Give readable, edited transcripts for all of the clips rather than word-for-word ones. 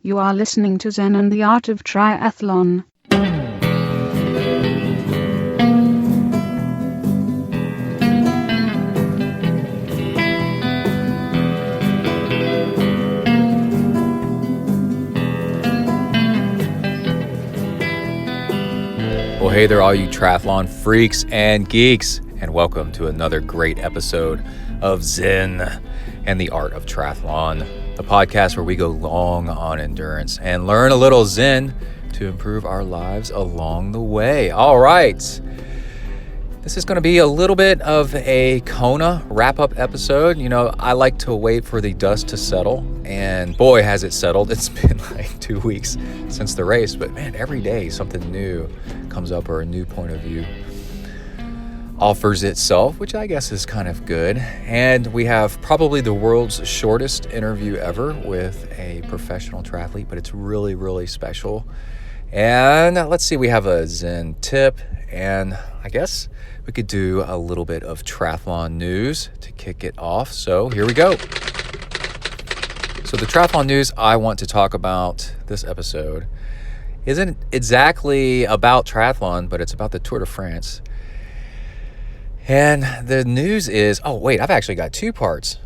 You are listening to Zen and the Art of Triathlon. Well, hey there, all you triathlon freaks and geeks, and welcome to another great episode of Zen and the Art of Triathlon, the podcast where we go long on endurance and learn a little Zen to improve our lives along the way. All right, this is going to be a little bit of a Kona wrap-up episode. You know, I like to wait for the dust to settle, and boy, has it settled. It's been like 2 weeks since the race, but man, every day something new comes up or a new point of view offers itself, which I guess is kind of good. And we have probably the world's shortest interview ever with a professional triathlete, but it's really, really special. And let's see, we have a Zen tip, and I guess we could do a little bit of triathlon news to kick it off. So here we go. So the triathlon news I want to talk about this episode isn't exactly about triathlon, but it's about the Tour de France. And the news is, oh wait, I've actually got two parts,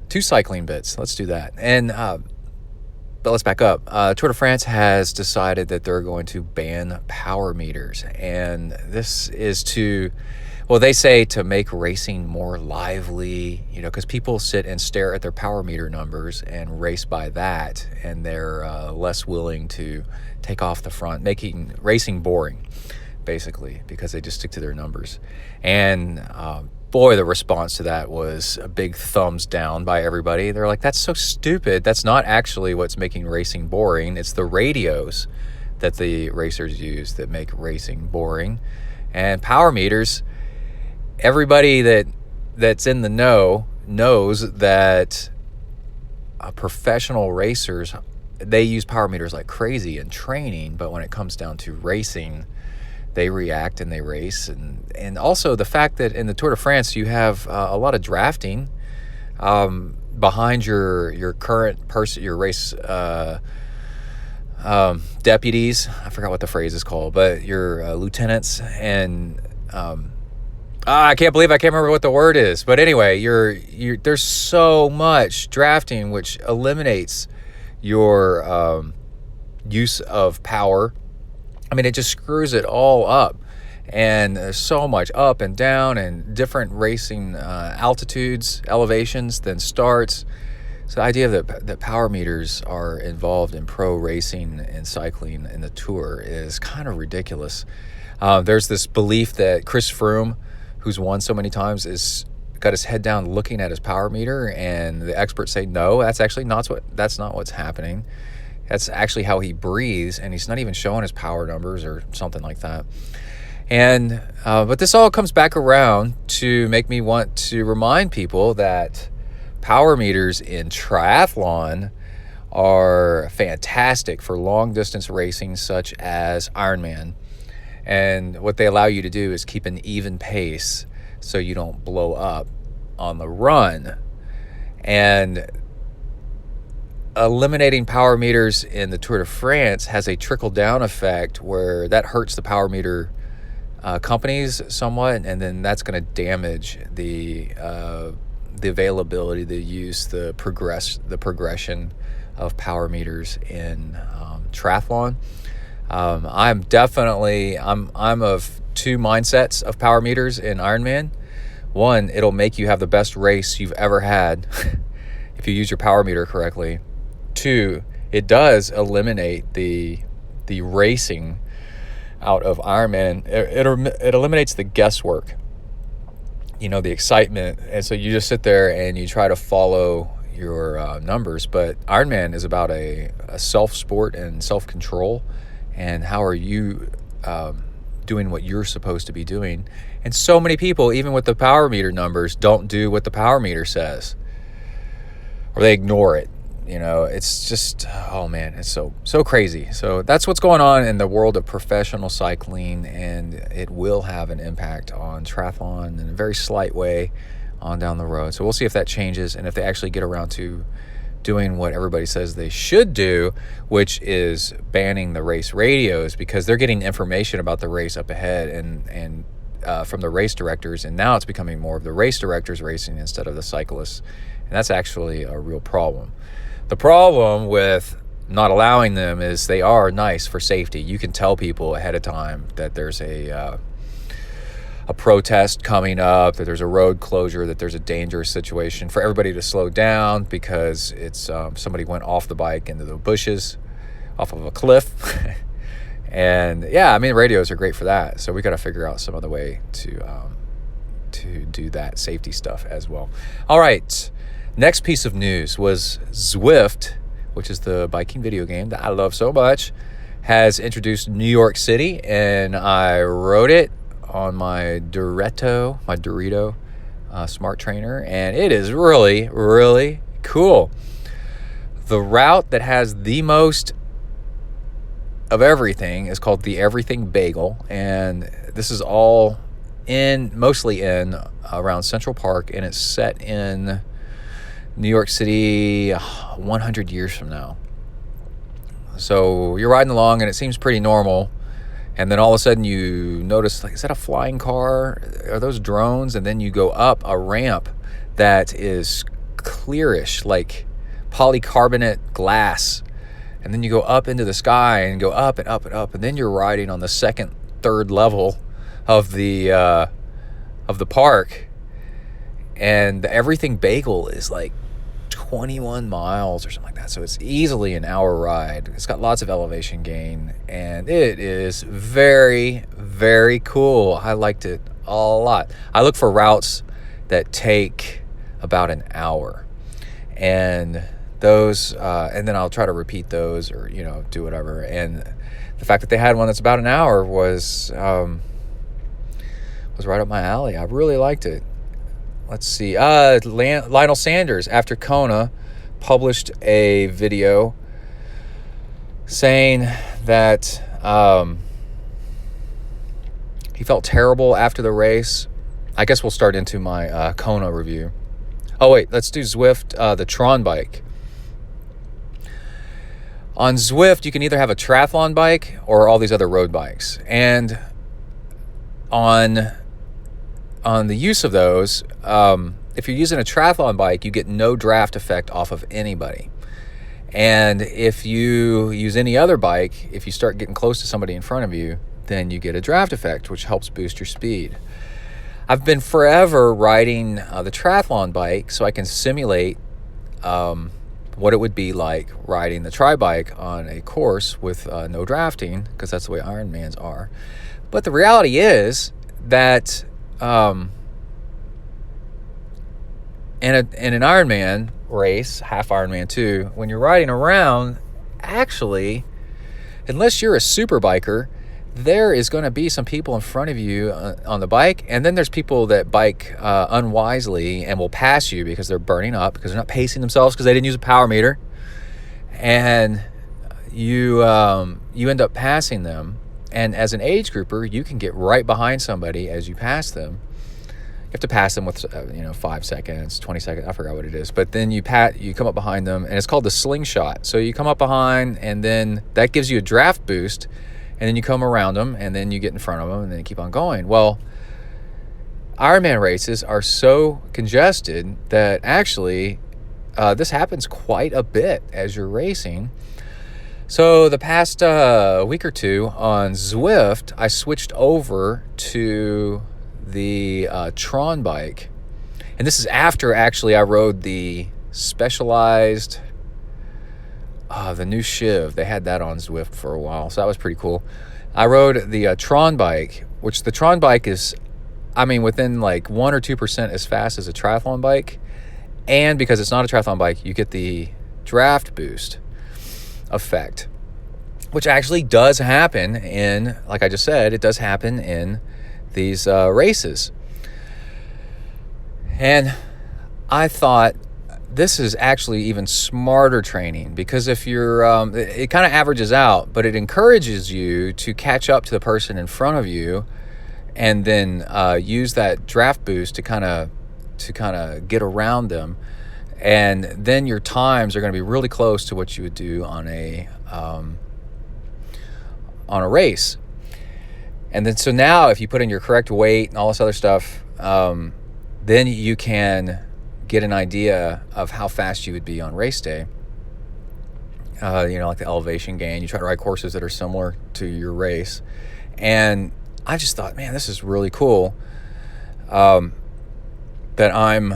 two cycling bits. Let's do that. And but let's back up. Tour de France has decided that they're going to ban power meters, and this is to, well, they say to make racing more lively, you know, because people sit and stare at their power meter numbers and race by that, and they're less willing to take off the front, making racing boring, basically, because they just stick to their numbers. And boy, the response to that was a big thumbs down by everybody. They're like, that's so stupid. That's not actually what's making racing boring. It's the radios that the racers use that make racing boring. And power meters, everybody that's in the know knows that professional racers, they use power meters like crazy in training, but when it comes down to racing, they react and they race. And also the fact that in the Tour de France you have a lot of drafting behind your current person, your race deputies. I forgot what the phrase is called, but your lieutenants. And I can't believe I can't remember what the word is. But anyway, there's so much drafting, which eliminates your use of power. I mean, it just screws it all up, and there's so much up and down and different racing altitudes, elevations, than starts. So the idea that power meters are involved in pro racing and cycling in the Tour is kind of ridiculous. There's this belief that Chris Froome, who's won so many times, is got his head down looking at his power meter, and the experts say no, that's not what's happening. That's actually how he breathes, and he's not even showing his power numbers or something like that. And but this all comes back around to make me want to remind people that power meters in triathlon are fantastic for long distance racing, such as Ironman. And what they allow you to do is keep an even pace so you don't blow up on the run. And eliminating power meters in the Tour de France has a trickle-down effect where that hurts the power meter companies somewhat, and then that's going to damage the availability, the use, the progression of power meters in triathlon. I'm of two mindsets of power meters in Ironman. One, it'll make you have the best race you've ever had if you use your power meter correctly. Two, it does eliminate the racing out of Ironman. It eliminates the guesswork, you know, the excitement. And so you just sit there and you try to follow your numbers. But Ironman is about a self-sport and self-control. And how are you doing what you're supposed to be doing? And so many people, even with the power meter numbers, don't do what the power meter says, or they ignore it. You know, it's just, oh man, it's so crazy. So that's what's going on in the world of professional cycling, and it will have an impact on triathlon in a very slight way on down the road. So we'll see if that changes and if they actually get around to doing what everybody says they should do, which is banning the race radios, because they're getting information about the race up ahead and from the race directors, and now it's becoming more of the race directors racing instead of the cyclists, and that's actually a real problem. The problem with not allowing them is they are nice for safety. You can tell people ahead of time that there's a protest coming up, that there's a road closure, that there's a dangerous situation, for everybody to slow down because it's somebody went off the bike into the bushes off of a cliff. And yeah, I mean, radios are great for that. So we got to figure out some other way to do that safety stuff as well. All right. Next piece of news was Zwift, which is the biking video game that I love so much, has introduced New York City, and I rode it on my Dorito smart trainer, and it is really, really cool. The route that has the most of everything is called the Everything Bagel, and this is all mostly in around Central Park, and it's set in New York City 100 years from now. So you're riding along and it seems pretty normal, and then all of a sudden you notice, like, is that a flying car? Are those drones? And then you go up a ramp that is clearish, like polycarbonate glass, and then you go up into the sky and go up and up and up, and then you're riding on the second, third level of the park, and the Everything Bagel is like 21 miles or something like that. So it's easily an hour ride. It's got lots of elevation gain, and it is very, very cool. I liked it a lot. I look for routes that take about an hour, and those, and then I'll try to repeat those, or, do whatever. And the fact that they had one that's about an hour was right up my alley. I really liked it. Let's see. Lionel Sanders, after Kona, published a video saying that he felt terrible after the race. I guess we'll start into my Kona review. Oh, wait. Let's do Zwift, the Tron bike. On Zwift, you can either have a triathlon bike or all these other road bikes. And on the use of those, if you're using a triathlon bike, you get no draft effect off of anybody. And if you use any other bike, if you start getting close to somebody in front of you, then you get a draft effect, which helps boost your speed. I've been forever riding the triathlon bike so I can simulate what it would be like riding the tri bike on a course with no drafting, because that's the way Ironmans are. But the reality is that in an Ironman race, half Ironman too, when you're riding around, actually, unless you're a super biker, there is going to be some people in front of you on the bike, and then there's people that bike unwisely and will pass you because they're burning up, because they're not pacing themselves, because they didn't use a power meter, and you end up passing them. And as an age grouper, you can get right behind somebody as you pass them. You have to pass them with 5 seconds, 20 seconds, I forgot what it is, but then you come up behind them, and it's called the slingshot. So you come up behind, and then that gives you a draft boost, and then you come around them, and then you get in front of them, and then you keep on going. Well, Ironman races are so congested that actually this happens quite a bit as you're racing. So the past week or two on Zwift, I switched over to the Tron bike. And this is after actually I rode the Specialized, the new Shiv. They had that on Zwift for a while, so that was pretty cool. I rode the Tron bike, which the Tron bike is, within like 1 or 2% as fast as a triathlon bike. And because it's not a triathlon bike, you get the draft boost effect, which actually does happen in, like I just said, it does happen in these races. And I thought this is actually even smarter training, because if you're, it kind of averages out, but it encourages you to catch up to the person in front of you, and then use that draft boost to kind of get around them. And then your times are going to be really close to what you would do on a race. And then so now if you put in your correct weight and all this other stuff, then you can get an idea of how fast you would be on race day. Like the elevation gain. You try to ride courses that are similar to your race. And I just thought, man, this is really cool that I'm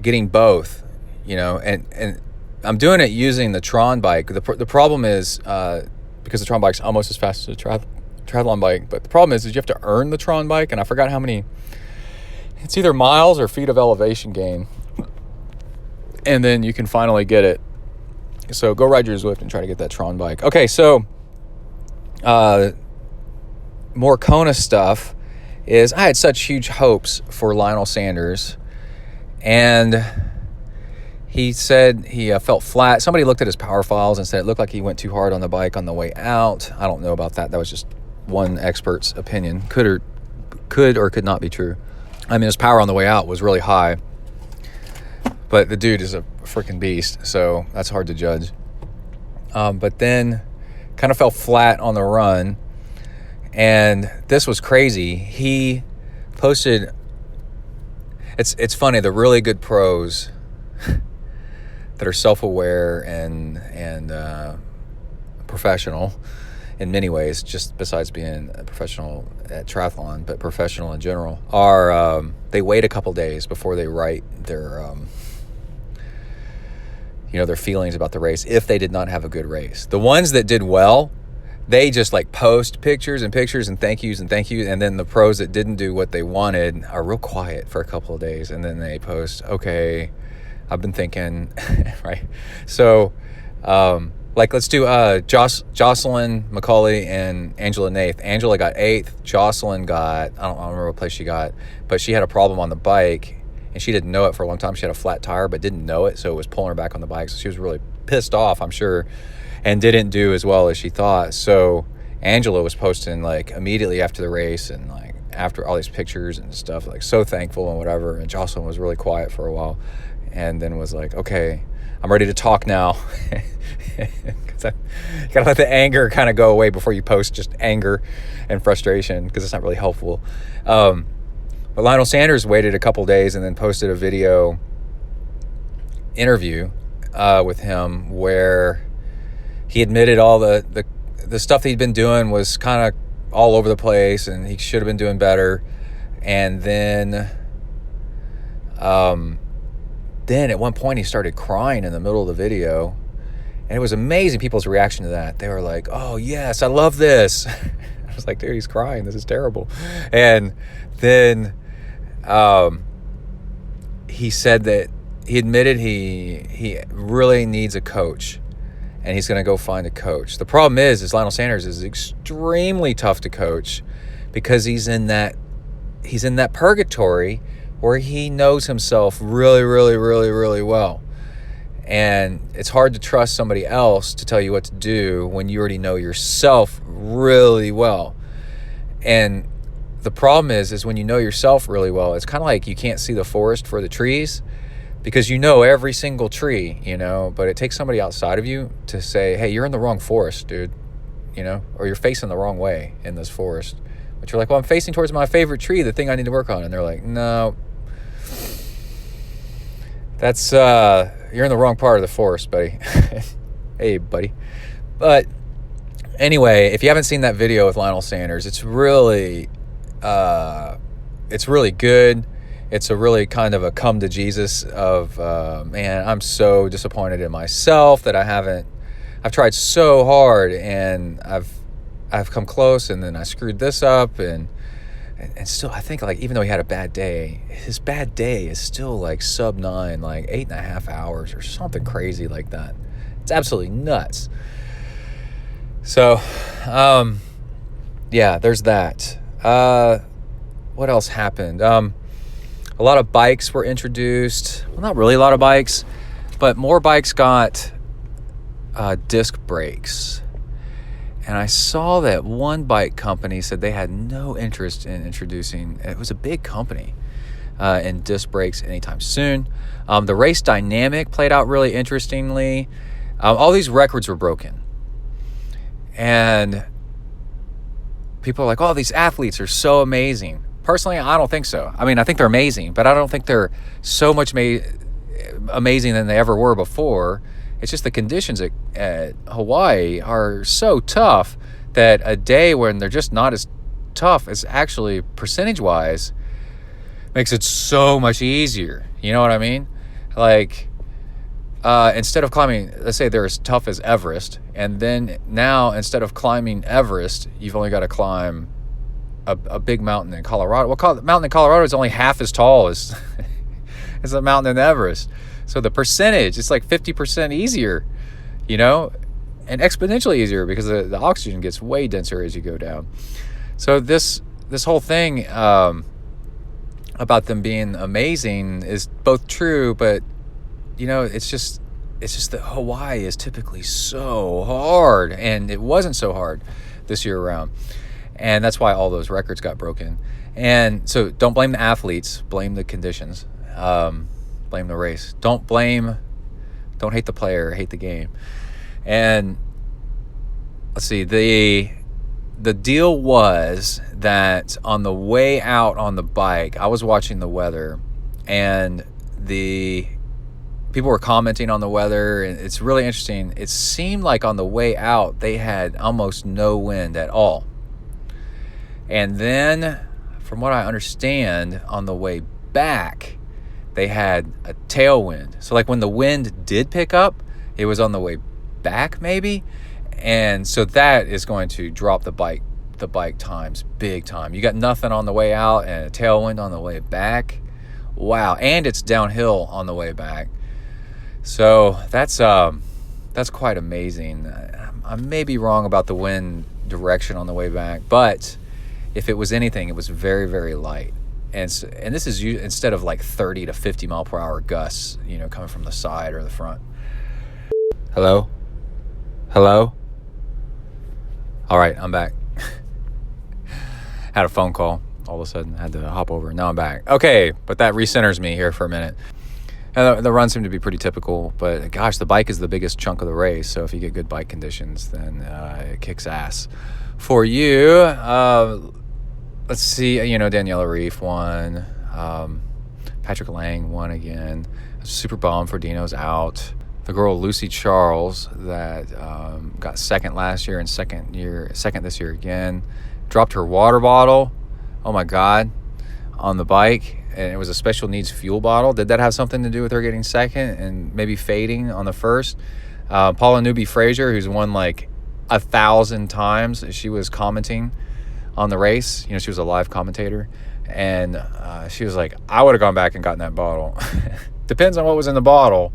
getting both, and I'm doing it using the Tron bike. The problem is, because the Tron bike's almost as fast as a triathlon bike, but the problem is you have to earn the Tron bike, and I forgot how many, it's either miles or feet of elevation gain, and then you can finally get it. So go ride your Zwift and try to get that Tron bike. Okay, so more Kona stuff is I had such huge hopes for Lionel Sanders, and he said he felt flat. Somebody looked at his power files and said it looked like he went too hard on the bike on the way out. I don't know about that. That was just one expert's opinion. Could or could not be true. I mean, his power on the way out was really high, but the dude is a freaking beast, so that's hard to judge. But then kind of fell flat on the run, and this was crazy. He posted, it's funny, the really good pros that are self-aware and professional in many ways, just besides being a professional at triathlon, but professional in general, are they wait a couple days before they write their their feelings about the race if they did not have a good race. The ones that did well, they just like post pictures and thank yous, and then the pros that didn't do what they wanted are real quiet for a couple of days, and then they post, okay, I've been thinking, right? So, let's do Jocelyn McCauley and Angela Nath. Angela got 8th. Jocelyn got, I don't remember what place she got, but she had a problem on the bike, and she didn't know it for a long time. She had a flat tire, but didn't know it, so it was pulling her back on the bike. So she was really pissed off, I'm sure, and didn't do as well as she thought. So Angela was posting like immediately after the race and like after all these pictures and stuff, like so thankful and whatever. And Jocelyn was really quiet for a while, and then was like, okay, I'm ready to talk now. You gotta let the anger kind of go away before you post just anger and frustration, because it's not really helpful. But Lionel Sanders waited a couple days and then posted a video interview with him where he admitted all the stuff that he'd been doing was kind of all over the place and he should have been doing better. And then at one point he started crying in the middle of the video, and it was amazing people's reaction to that. They were like, oh yes, I love this. I was like, dude, he's crying, this is terrible. And then he said that he admitted he really needs a coach, and he's going to go find a coach. The problem is Lionel Sanders is extremely tough to coach because he's in that purgatory where he knows himself really, really, really, really well. And it's hard to trust somebody else to tell you what to do when you already know yourself really well. And the problem is when you know yourself really well, it's kind of like you can't see the forest for the trees because you know every single tree, but it takes somebody outside of you to say, hey, you're in the wrong forest, dude, or you're facing the wrong way in this forest. But you're like, well, I'm facing towards my favorite tree, the thing I need to work on. And they're like, no, that's, you're in the wrong part of the forest, buddy. Hey, buddy. But anyway, if you haven't seen that video with Lionel Sanders, it's really good. It's a really kind of a come to Jesus of, man, I'm so disappointed in myself that I've tried so hard and I've come close, and then I screwed this up, and still I think, like, even though he had a bad day, his bad day is still like sub 9, like 8.5 hours or something crazy like that. It's absolutely nuts. So, yeah, there's that. What else happened? A lot of bikes were introduced. Well, not really a lot of bikes, but more bikes got disc brakes. And I saw that one bike company said they had no interest in introducing, it was a big company, in disc brakes anytime soon. The race dynamic played out really interestingly. All these records were broken. And people are like, oh, these athletes are so amazing. Personally, I don't think so. I mean, I think they're amazing, but I don't think they're so much amazing than they ever were before. It's just the conditions at Hawaii are so tough that a day when they're just not as tough is actually, percentage-wise, makes it so much easier. You know what I mean? Like, instead of climbing, let's say they're as tough as Everest, and then now instead of climbing Everest, you've only got to climb a big mountain in Colorado. Well, the mountain in Colorado is only half as tall as as a mountain in Everest. So the percentage, it's like 50% easier, you know, and exponentially easier because the oxygen gets way denser as you go down. So this whole thing about them being amazing is both true, but you know, it's just that Hawaii is typically so hard, and it wasn't so hard this year around, and that's why all those records got broken. And so don't blame the athletes, blame the conditions, blame the race. Don't hate the player, hate the game. And let's see, the deal was that on the way out on the bike, I was watching the weather, and the people were commenting on the weather, and it's really interesting. It seemed like on the way out, they had almost no wind at all. And then, from what I understand, on the way back, they had a tailwind. So like when the wind did pick up, it was on the way back maybe. And so that is going to drop the bike times big time. You got nothing on the way out and a tailwind on the way back. Wow. And it's downhill on the way back. So that's quite amazing. I may be wrong about the wind direction on the way back, but if it was anything, it was very, very light. And this is instead of like 30 to 50 mile per hour gusts, you know, coming from the side or the front. Hello? All right, I'm back. Had a phone call. All of a sudden, had to hop over. Now I'm back. Okay, but that recenters me here for a minute. And the runs seem to be pretty typical, but gosh, the bike is the biggest chunk of the race. So if you get good bike conditions, then it kicks ass for you. Let's see, you know, Daniela Reef won. Patrick Lang won again. Super bummed for Dino's out. The girl Lucy Charles that got second last year and second this year again, dropped her water bottle. Oh my God, on the bike, and it was a special needs fuel bottle. Did that have something to do with her getting second and maybe fading on the first? Paula Newby-Fraser, who's won like 1,000 times, she was commenting on the race. You know, she was a live commentator, and she was like, I would have gone back and gotten that bottle. Depends on what was in the bottle,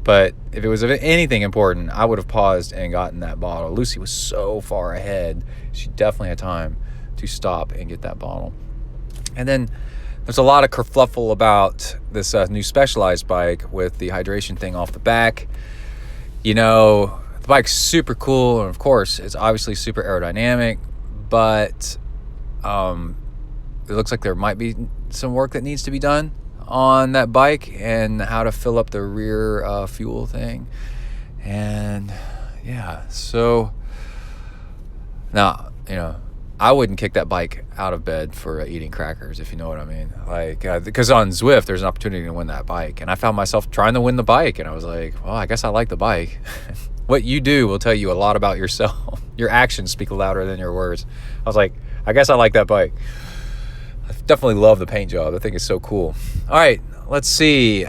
but if it was anything important, I would have paused and gotten that bottle. Lucy was so far ahead, she definitely had time to stop and get that bottle. And then there's a lot of kerfluffle about this new Specialized bike with the hydration thing off the back. You know, the bike's super cool, and of course, it's obviously super aerodynamic, but it looks like there might be some work that needs to be done on that bike and how to fill up the rear fuel thing. And yeah, so now, you know, I wouldn't kick that bike out of bed for eating crackers, if you know what I mean. Like, because on Zwift, there's an opportunity to win that bike. And I found myself trying to win the bike. And I was like, well, I guess I like the bike. What you do will tell you a lot about yourself. Your actions speak louder than your words. I was like, I guess I like that bike. I definitely love the paint job. I think it's so cool. All right, let's see.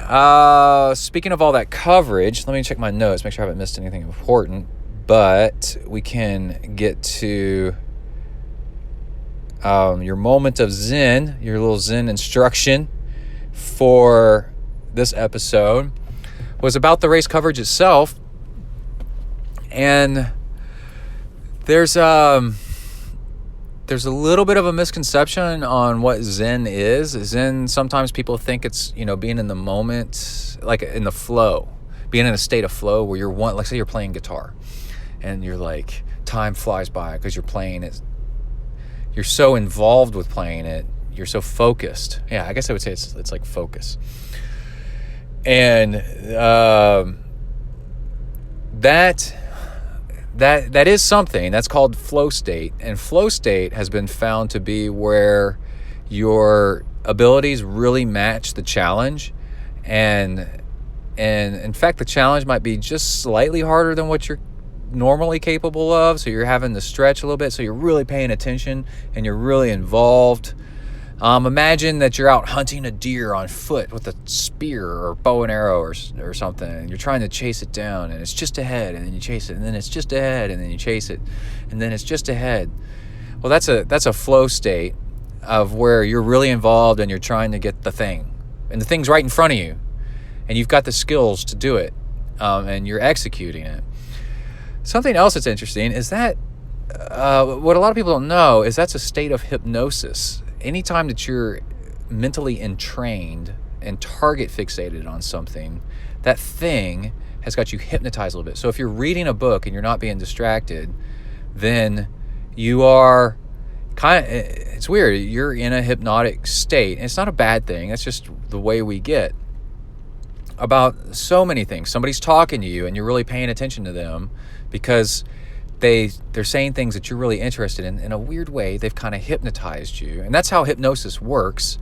Speaking of all that coverage, let me check my notes, make sure I haven't missed anything important. But we can get to your moment of Zen, your little Zen instruction for this episode was about the race coverage itself. And there's a little bit of a misconception on what Zen is. Zen, sometimes people think it's, you know, being in the moment, like in the flow, being in a state of flow where you're like say you're playing guitar and you're like, time flies by because you're playing it. You're so involved with playing it, You're so focused. Yeah, I guess I would say it's like focus. And that is something that's called flow state. And flow state has been found to be where your abilities really match the challenge. And in fact, the challenge might be just slightly harder than what you're normally capable of. So you're having to stretch a little bit. So you're really paying attention and you're really involved. Imagine that you're out hunting a deer on foot with a spear or bow and arrow or something, and you're trying to chase it down, and it's just ahead, and then you chase it, and then it's just ahead, and then you chase it, and then it's just ahead. Well, that's a flow state of where you're really involved and you're trying to get the thing, and the thing's right in front of you, and you've got the skills to do it, and you're executing it. Something else that's interesting is that what a lot of people don't know is that's a state of hypnosis. Anytime that you're mentally entrained and target fixated on something, that thing has got you hypnotized a little bit. So if you're reading a book and you're not being distracted, then you are it's weird. You're in a hypnotic state. And it's not a bad thing. That's just the way we get about so many things. Somebody's talking to you and you're really paying attention to them because they're saying things that you're really interested in a weird way. They've kind of hypnotized you. And that's how hypnosis works,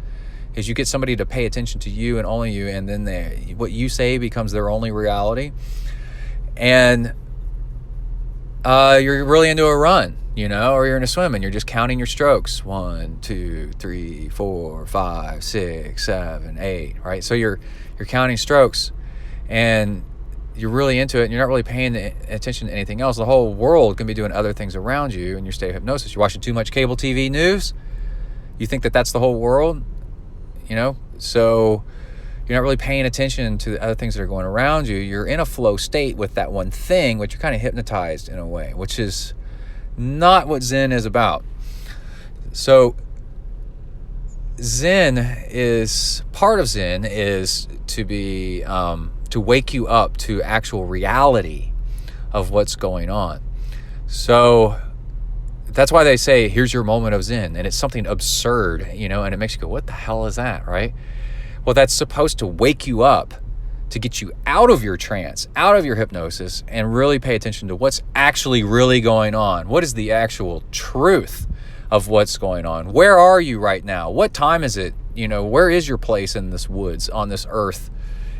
is you get somebody to pay attention to you and only you, and then what you say becomes their only reality. And you're really into a run, or you're in a swim and you're just counting your strokes. 1, 2, 3, 4, 5, 6, 7, 8, right? So you're counting strokes and you're really into it and you're not really paying attention to anything else. The whole world can be doing other things around you in your state of hypnosis. You're watching too much cable TV news. You think that that's the whole world, so you're not really paying attention to the other things that are going around you. You're in a flow state with that one thing, but you're kind of hypnotized in a way, which is not what Zen is about. So part of Zen is to be, to wake you up to actual reality of what's going on. So that's why they say, here's your moment of Zen. And it's something absurd, and it makes you go, what the hell is that, right? Well, that's supposed to wake you up to get you out of your trance, out of your hypnosis, and really pay attention to what's actually really going on. What is the actual truth of what's going on? Where are you right now? What time is it? Where is your place in this woods, on this earth,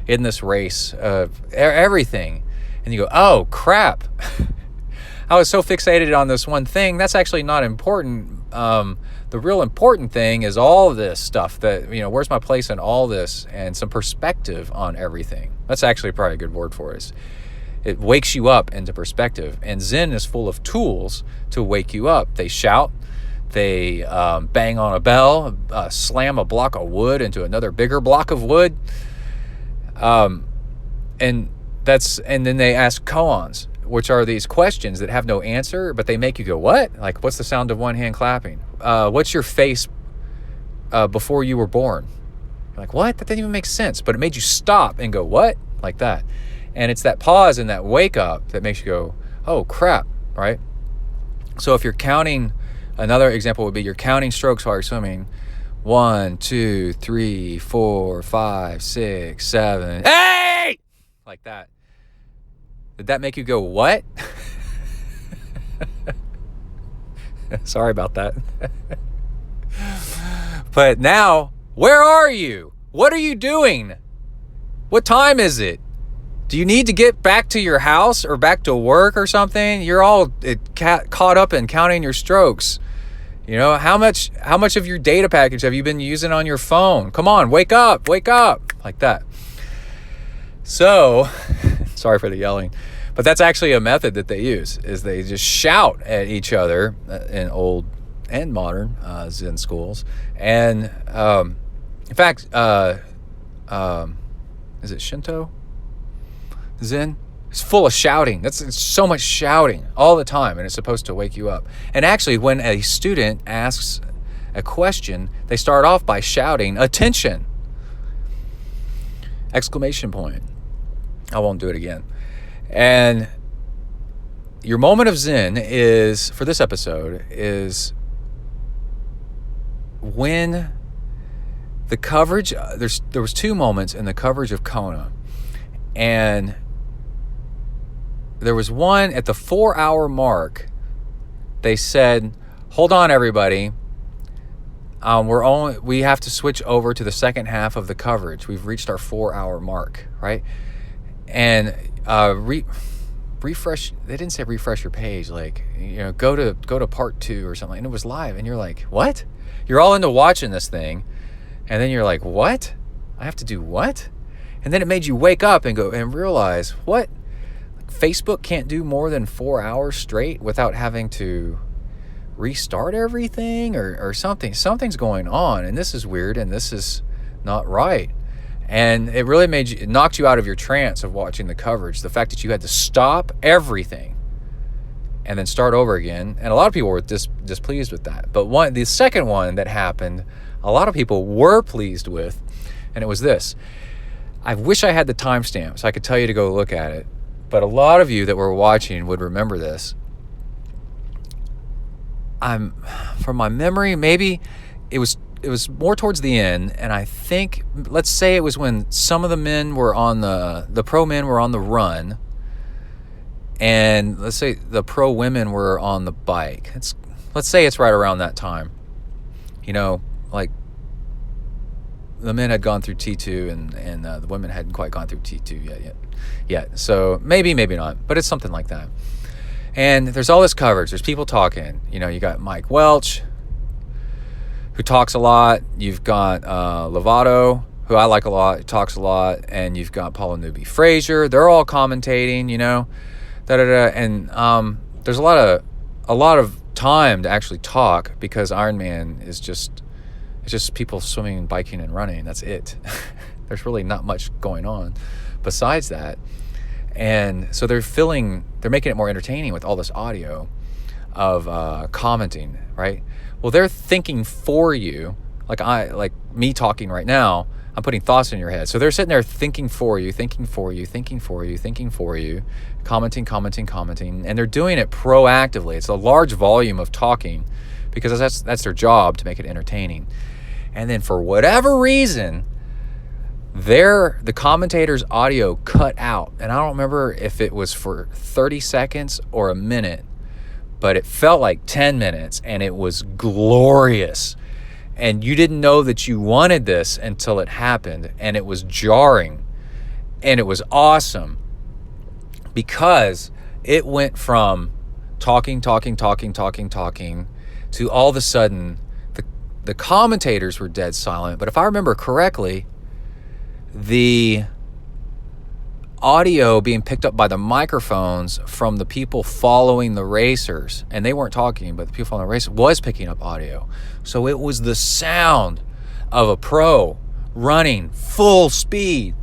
in this race, everything? And you go, oh, crap. I was so fixated on this one thing. That's actually not important. The real important thing is all of this stuff that, where's my place in all this, and some perspective on everything. That's actually probably a good word for it. It wakes you up into perspective. And Zen is full of tools to wake you up. They shout. They bang on a bell, slam a block of wood into another bigger block of wood. And then they ask koans, which are these questions that have no answer, but they make you go, what? Like, what's the sound of one hand clapping? What's your face before you were born? You're like, what? That didn't even make sense. But it made you stop and go, what? Like that. And it's that pause and that wake up that makes you go, oh, crap, right? So if you're counting, another example would be you're counting strokes while you're swimming. 1, 2, 3, 4, 5, 6, 7, 8! Like that. Did that make you go, what? Sorry about that. But now, where are you? What are you doing? What time is it? Do you need to get back to your house or back to work or something? You're all caught up in counting your strokes. How much of your data package have you been using on your phone? Come on, wake up, like that. So, sorry for the yelling, but that's actually a method that they use, is they just shout at each other in old and modern Zen schools. And in fact, is it Shinto? Zen? It's full of shouting. It's so much shouting all the time, and it's supposed to wake you up. And actually, when a student asks a question, they start off by shouting, attention! Exclamation point. I won't do it again. And your moment of Zen is, for this episode, is when the coverage, there was 2 moments in the coverage of Kona, and there was one at the 4-hour mark. They said, hold on everybody, we have to switch over to the second half of the coverage. We've reached our 4-hour mark, right? And refresh, they didn't say refresh your page, like, go to part 2 or something, and it was live, and you're like, what? You're all into watching this thing, and then you're like, what? I have to do what? And then it made you wake up and go and realize, what? Facebook can't do more than 4 hours straight without having to restart everything or something. Something's going on, and this is weird, and this is not right. And it really it knocked you out of your trance of watching the coverage. The fact that you had to stop everything and then start over again. And a lot of people were displeased with that. But the second one that happened, a lot of people were pleased with, and it was this. I wish I had the timestamp so I could tell you to go look at it. But a lot of you that were watching would remember this. From my memory, maybe it was more towards the end, and I think, let's say it was when some of the men were on the pro men were on the run, and let's say the pro women were on the bike. Let's say it's right around that time. Like the men had gone through T2 and the women hadn't quite gone through T2 yet. So maybe not, but it's something like that. And there's all this coverage. There's people talking. You got Mike Welch, who talks a lot. You've got Lovato, who I like a lot, talks a lot. And you've got Paula Newby-Fraser. They're all commentating, And there's a lot of time to actually talk, because Ironman is just people swimming and biking and running. That's it. There's really not much going on besides that. And so they're making it more entertaining with all this audio of commenting, right? Well, they're thinking for you, like me talking right now. I'm putting thoughts in your head. So they're sitting there thinking for you, commenting, and they're doing it proactively. It's a large volume of talking, because that's their job, to make it entertaining. And then for whatever reason, the commentator's audio cut out. And I don't remember if it was for 30 seconds or a minute, but it felt like 10 minutes, and it was glorious. And you didn't know that you wanted this until it happened, and it was jarring, and it was awesome, because it went from talking to all of a sudden the commentators were dead silent. But if I remember correctly, the audio being picked up by the microphones from the people following the racers, and they weren't talking, but the people following the racers was picking up audio. So it was the sound of a pro running full speed,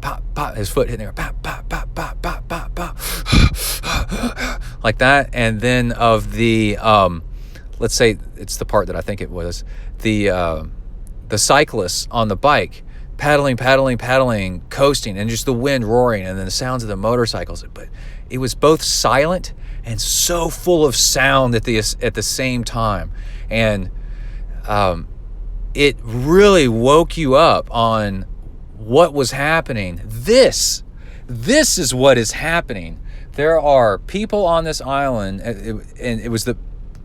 pop, pop, his foot hitting there, pop, pop, pop, pop, pop, pop, pop, like that. And then of the, let's say it's the part that I think it was, the cyclists on the bike, paddling, coasting, and just the wind roaring, and then the sounds of the motorcycles. But it was both silent and so full of sound at the same time. And it really woke you up on what was happening. This is what is happening. There are people on this island, and it was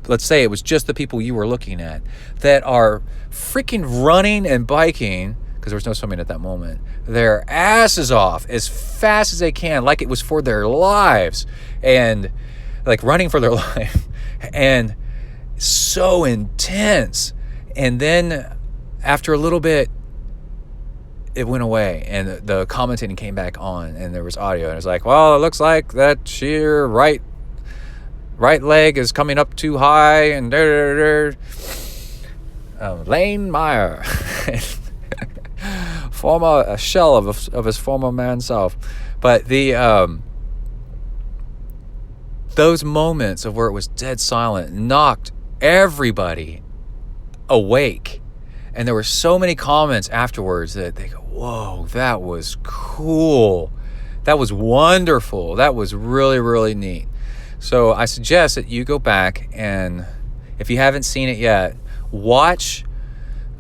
let's say it was just the people you were looking at, that are freaking running and biking, because there was no swimming at that moment, their asses off as fast as they can, like it was for their lives, and like running for their life, and so intense. And then after a little bit, it went away, and the commentating came back on, and there was audio, and it was like, well, it looks like that sheer right leg is coming up too high, and Lane Meyer former a shell of his former man self. But the those moments of where it was dead silent knocked everybody awake. And there were so many comments afterwards that they go, whoa, that was cool. That was wonderful. That was really, really neat. So I suggest that you go back, and if you haven't seen it yet, watch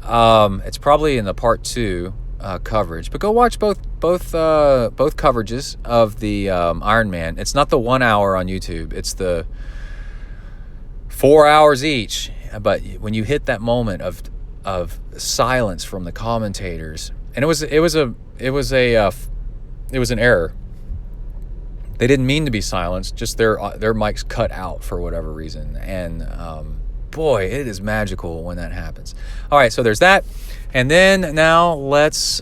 It's probably in the part 2 coverage, but go watch both coverages of the Ironman. It's not the 1 hour on YouTube. It's the 4 hours each. But when you hit that moment of silence from the commentators, and it was an error. They didn't mean to be silenced, just their mics cut out for whatever reason. And boy, it is magical when that happens. All right, so there's that. And then now let's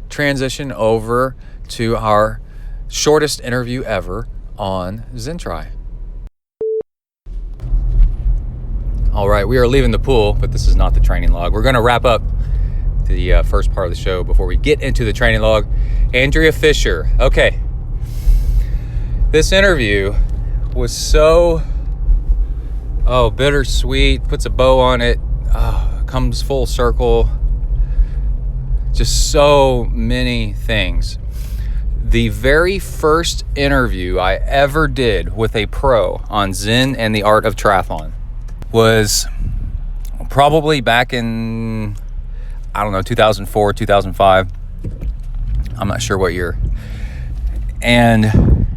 transition over to our shortest interview ever on ZenTri. All right, we are leaving the pool, but this is not the training log. We're going to wrap up the first part of the show before we get into the training log. Andrea Fisher. Okay. This interview was so, bittersweet. Puts a bow on it. Comes full circle. Just so many things. The very first interview I ever did with a pro on Zen and the Art of Triathlon was probably back in, 2004, 2005. I'm not sure what year. And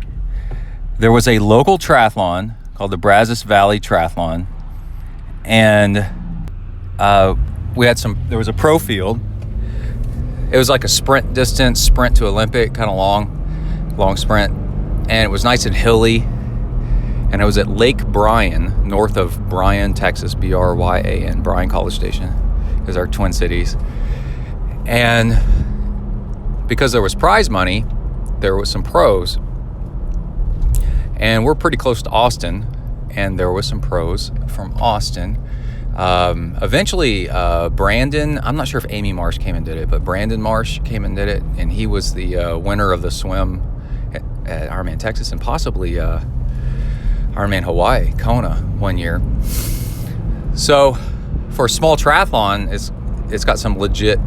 there was a local triathlon called the Brazos Valley Triathlon. And there was a pro field. It was like a sprint to Olympic, kind of long sprint. And it was nice and hilly. And it was at Lake Bryan, north of Bryan, Texas, Bryan, Bryan College Station, is our twin cities. And because there was prize money, there was some pros. And we're pretty close to Austin, and there was some pros from Austin. Eventually, Brandon, I'm not sure if Amy Marsh came and did it, but Brandon Marsh came and did it, and he was the winner of the swim at Ironman Texas, and possibly Ironman Hawaii, Kona, one year. So for a small triathlon, it's got some legit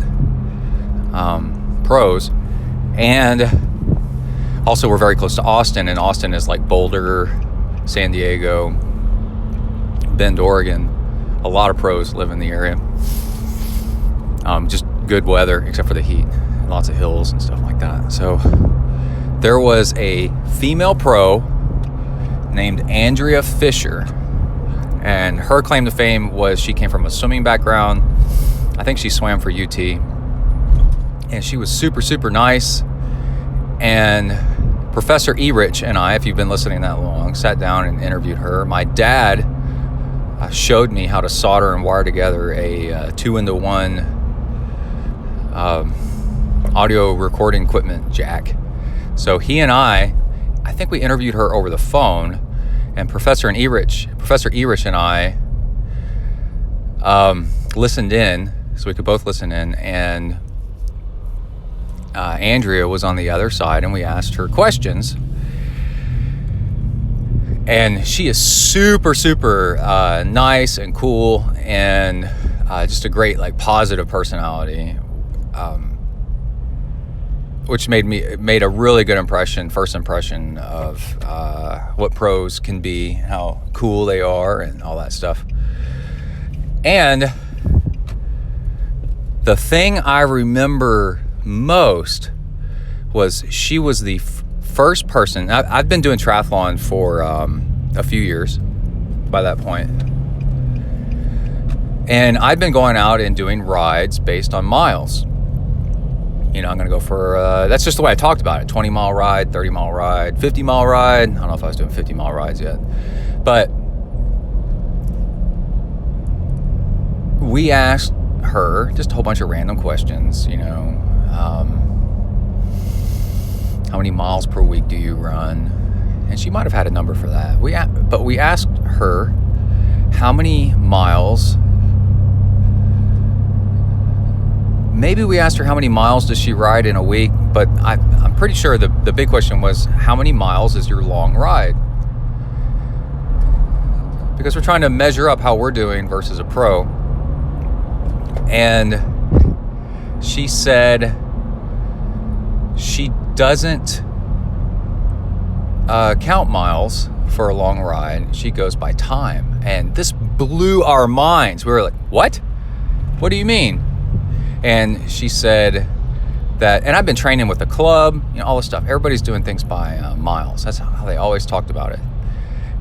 pros. And also we're very close to Austin, and Austin is like Boulder, San Diego, Bend, Oregon. A lot of pros live in the area. Just good weather, except for the heat. Lots of hills and stuff like that. So there was a female pro named Andrea Fisher, and her claim to fame was she came from a swimming background. I think she swam for UT, and she was super, super nice. And Professor Erich and I, if you've been listening that long, sat down and interviewed her. My dad showed me how to solder and wire together a 2-into-1 audio recording equipment jack. So he and I think we interviewed her over the phone, and Professor Erich and I listened in, so we could both listen in, and Andrea was on the other side, and we asked her questions. And she is super, super nice and cool, and just a great, positive personality, which made a really good first impression of what pros can be, how cool they are, and all that stuff. And the thing I remember most was she was the first person. I've been doing triathlon for a few years by that point, and I'd been going out and doing rides based on miles. I'm going to go for, that's just the way I talked about it, 20-mile ride, 30-mile ride, 50-mile ride. I don't know if I was doing 50-mile rides yet. But we asked her just a whole bunch of random questions, how many miles per week do you run? And she might have had a number for that. But we asked her how many miles. Maybe we asked her how many miles does she ride in a week, but I'm pretty sure the big question was, how many miles is your long ride? Because we're trying to measure up how we're doing versus a pro. And she said she doesn't count miles for a long ride. She goes by time. And this blew our minds. We were like, what? What do you mean? And she said that, and I've been training with the club, all this stuff. Everybody's doing things by miles. That's how they always talked about it.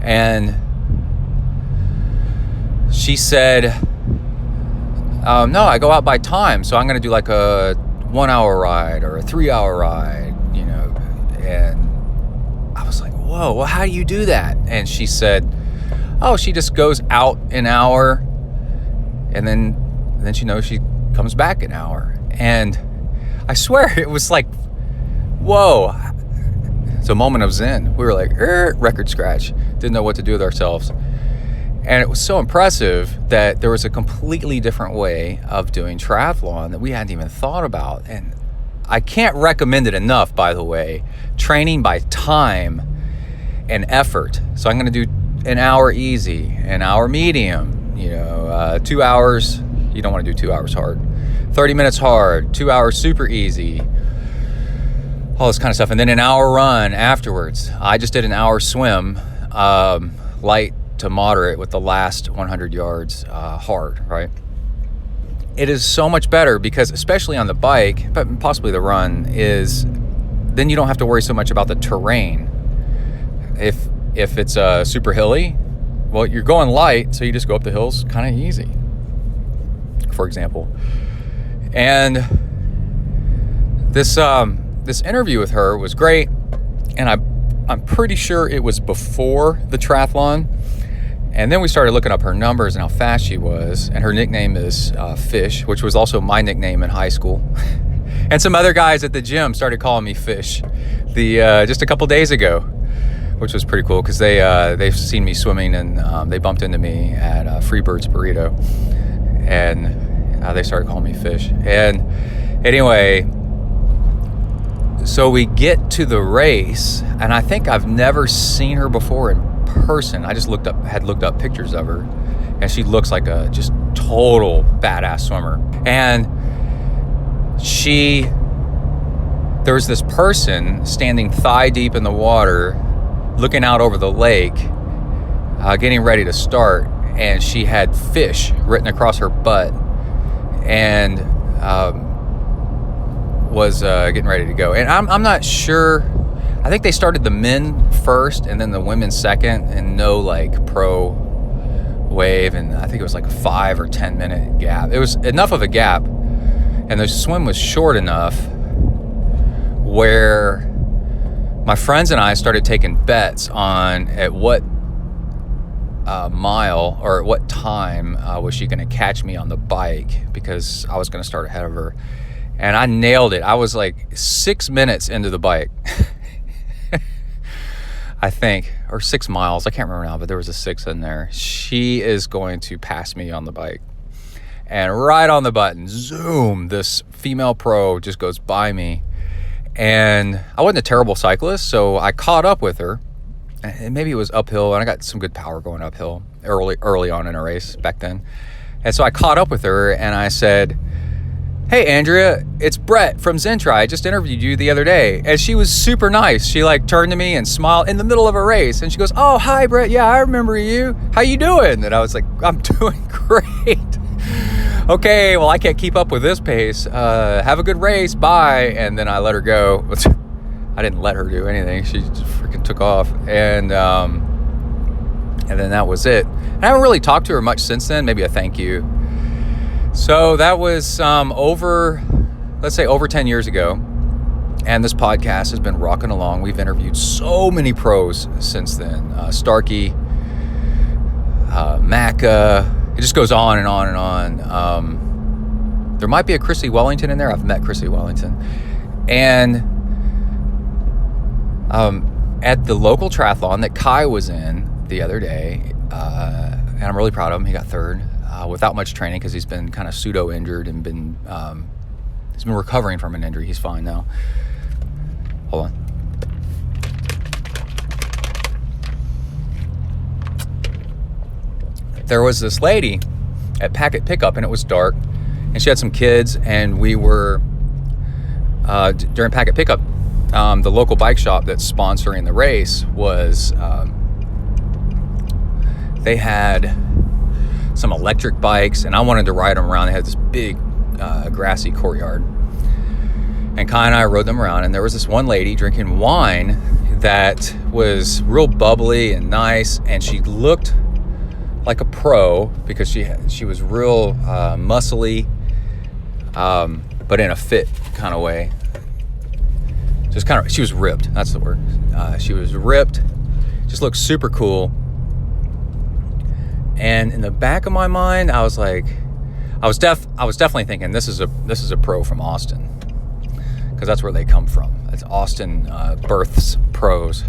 And she said, no, I go out by time. So I'm going to do like a 1 hour ride or a 3 hour ride, and I was like, whoa, well, how do you do that? And she said, oh, she just goes out an hour and then she knows she comes back an hour. And I swear it was like, whoa. It's a moment of zen. We were like, record scratch. Didn't know what to do with ourselves. And it was so impressive that there was a completely different way of doing triathlon that we hadn't even thought about. And I can't recommend it enough, by the way, training by time and effort. So I'm going to do an hour easy, an hour medium, 2 hours. You don't want to do 2 hours hard. 30 minutes hard, 2 hours super easy, all this kind of stuff. And then an hour run afterwards. I just did an hour swim, light to moderate with the last 100 yards hard, right? It is so much better because, especially on the bike, but possibly the run, is then you don't have to worry so much about the terrain. If it's super hilly, well, you're going light, so you just go up the hills kind of easy, for example. And this interview with her was great, and I'm pretty sure it was before the triathlon. And then we started looking up her numbers and how fast she was. And her nickname is Fish, which was also my nickname in high school. And some other guys at the gym started calling me Fish just a couple days ago, which was pretty cool because they've seen me swimming, and they bumped into me at Freebird's Burrito. And they started calling me Fish. And anyway, so we get to the race, and I think I've never seen her before in person. I just had looked up pictures of her, and she looks like a just total badass swimmer. And there was this person standing thigh deep in the water, looking out over the lake, getting ready to start, and she had Fish written across her butt, and was getting ready to go. And I'm not sure. I think they started the men first and then the women second, and no like pro wave, and I think it was like a 5 or 10 minute gap. It was enough of a gap, and the swim was short enough where my friends and I started taking bets on at what mile or at what time was she going to catch me on the bike, because I was going to start ahead of her. And I nailed it. I was like 6 minutes into the bike. I think, or 6 miles. I can't remember now, but there was a 6 in there. She is going to pass me on the bike. And right on the button, zoom, this female pro just goes by me. And I wasn't a terrible cyclist, so I caught up with her. And maybe it was uphill, and I got some good power going uphill early on in a race back then. And so I caught up with her, and I said, "Hey, Andrea, it's Brett from ZenTri. I just interviewed you the other day." And she was super nice. She like turned to me and smiled in the middle of a race. And she goes, "Oh, hi, Brett. Yeah, I remember you. How you doing?" And I was like, "I'm doing great." "Okay, well, I can't keep up with this pace. Have a good race. Bye." And then I let her go. I didn't let her do anything. She just freaking took off. And then that was it. And I haven't really talked to her much since then. Maybe a thank you. So that was over 10 years ago. And this podcast has been rocking along. We've interviewed so many pros since then. Starkey, Macca. It just goes on and on and on. There might be a Chrissy Wellington in there. I've met Chrissy Wellington. And at the local triathlon that Kai was in the other day, and I'm really proud of him. He got third without much training because he's been kind of pseudo-injured and he's been recovering from an injury. He's fine now. Hold on. There was this lady at Packet Pickup, and it was dark, and she had some kids, and we were during Packet Pickup, the local bike shop that's sponsoring the race was they had some electric bikes, and I wanted to ride them around. They had this big grassy courtyard. And Kai and I rode them around, and there was this one lady drinking wine that was real bubbly and nice, and she looked like a pro because she was real muscly, but in a fit kind of way. Just kind of, she was ripped. That's the word. She was ripped. Just looked super cool. And in the back of my mind, I was like, I was definitely thinking this is a pro from Austin, because that's where they come from. It's Austin births pros.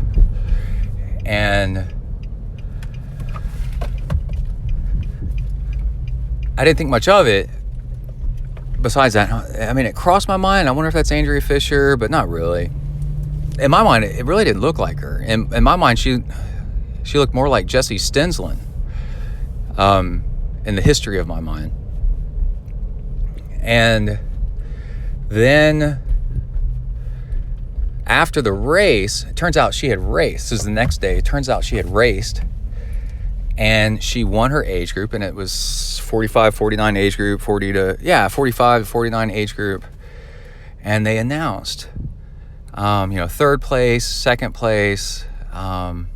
And I didn't think much of it. Besides that, I mean, it crossed my mind. I wonder if that's Andrea Fisher, but not really. In my mind, it really didn't look like her. In my mind, she looked more like Jessie Stensland. In the history of my mind. And then after the race, it turns out she had raced. This is the next day. It turns out she had raced, and she won her age group, and it was 45, 49 age group, 45 to 49 age group. And they announced, third place, second place, and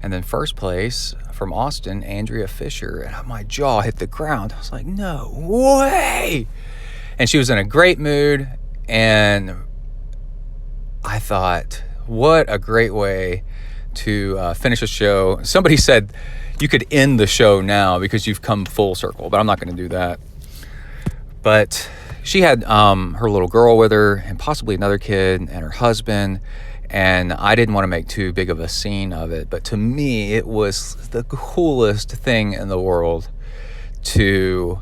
then first place from Austin, Andrea Fisher. And my jaw hit the ground. I was like, no way. And she was in a great mood, and I thought, what a great way to finish a show. Somebody said you could end the show now because you've come full circle, but I'm not going to do that. But she had her little girl with her, and possibly another kid, and her husband. And I didn't want to make too big of a scene of it, but to me, it was the coolest thing in the world to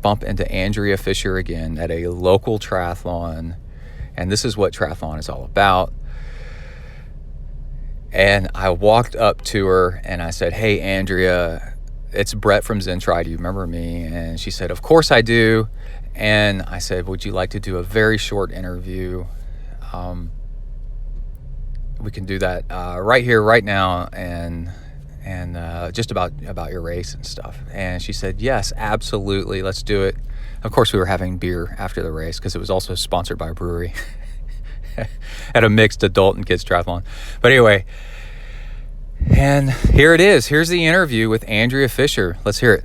bump into Andrea Fisher again at a local triathlon. And this is what triathlon is all about. And I walked up to her and I said, "Hey, Andrea, it's Brett from ZenTri. Do you remember me?" And she said, "Of course I do." And I said, "Would you like to do a very short interview? We can do that right here, right now, and just about your race and stuff." And she said, "Yes, absolutely, let's do it." Of course, we were having beer after the race because it was also sponsored by a brewery at a mixed adult and kids triathlon. But anyway, and here it is. Here's the interview with Andrea Fisher. Let's hear it.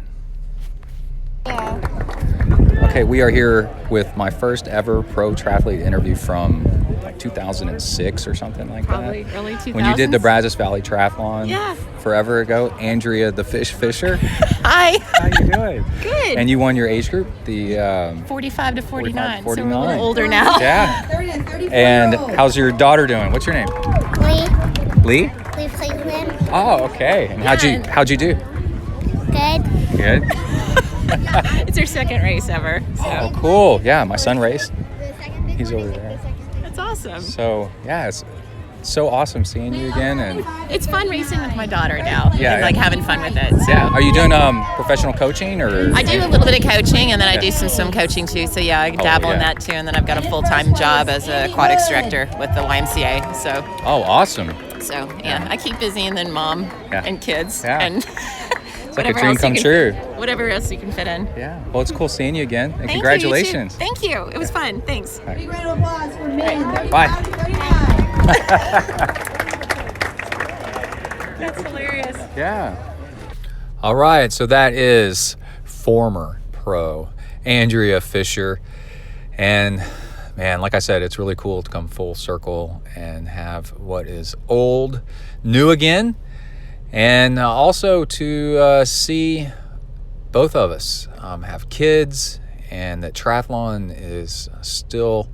Okay, we are here with my first ever pro triathlete interview from like 2006 or something like Probably that. Early 2000s. When you did the Brazos Valley Triathlon forever ago. Andrea the Fish Fisher. Hi. How you doing? Good. And you won your age group, the 45 to 49. 49. So we're a little older now. Yeah. 30 and 34. And how's your daughter doing? What's your name? Lee. Lee? Lee Cleveland. Oh, okay. And how'd you do? Good. Good. It's her second race ever. So. Oh, cool. Yeah, my son raced. He's over there. That's awesome. So, yeah, it's so awesome seeing you again. And It's fun racing with my daughter now. Yeah, and, like having fun with it. So. yeah, are you doing professional coaching or? I do a little bit of coaching, and then I do some swim coaching too. So yeah, I dabble in that too. And then I've got a full-time job as a aquatics director with the YMCA. So. Oh, awesome. So yeah, I keep busy, and then mom and kids and. It's like a dream come true. Whatever else you can fit in. Yeah. Well, it's cool seeing you again, and Thank congratulations. You, thank you. It was fun. Thanks. Big round of applause for me. Bye. That's hilarious. Yeah. All right. So that is former pro Andrea Fisher, and man, like I said, it's really cool to come full circle and have what is old new again. And also to see both of us have kids, and that triathlon is still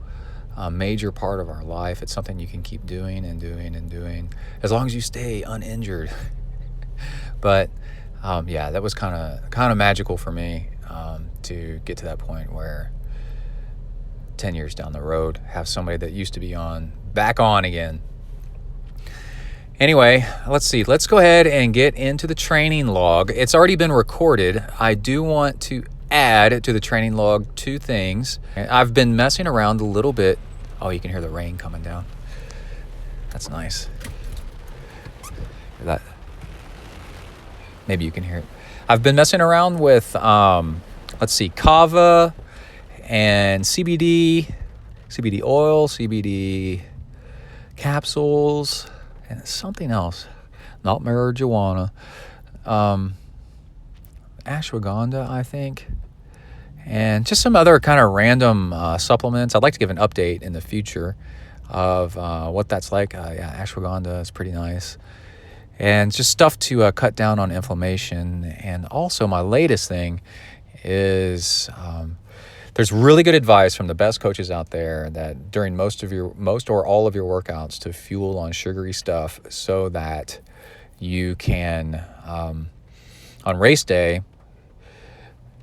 a major part of our life. It's something you can keep doing and doing and doing as long as you stay uninjured. But that was kind of magical for me to get to that point where 10 years down the road, have somebody that used to be back on again. Anyway, let's see. Let's go ahead and get into the training log. It's already been recorded. I do want to add to the training log 2 things. I've been messing around a little bit. Oh, you can hear the rain coming down. That's nice. Hear that? Maybe you can hear it. I've been messing around with, kava and CBD oil, CBD capsules, and something else. Not marijuana. Ashwagandha, I think. And just some other kind of random supplements. I'd like to give an update in the future of what that's like. Ashwagandha is pretty nice. And just stuff to cut down on inflammation. And also my latest thing is there's really good advice from the best coaches out there that during most or all of your workouts to fuel on sugary stuff so that you can, on race day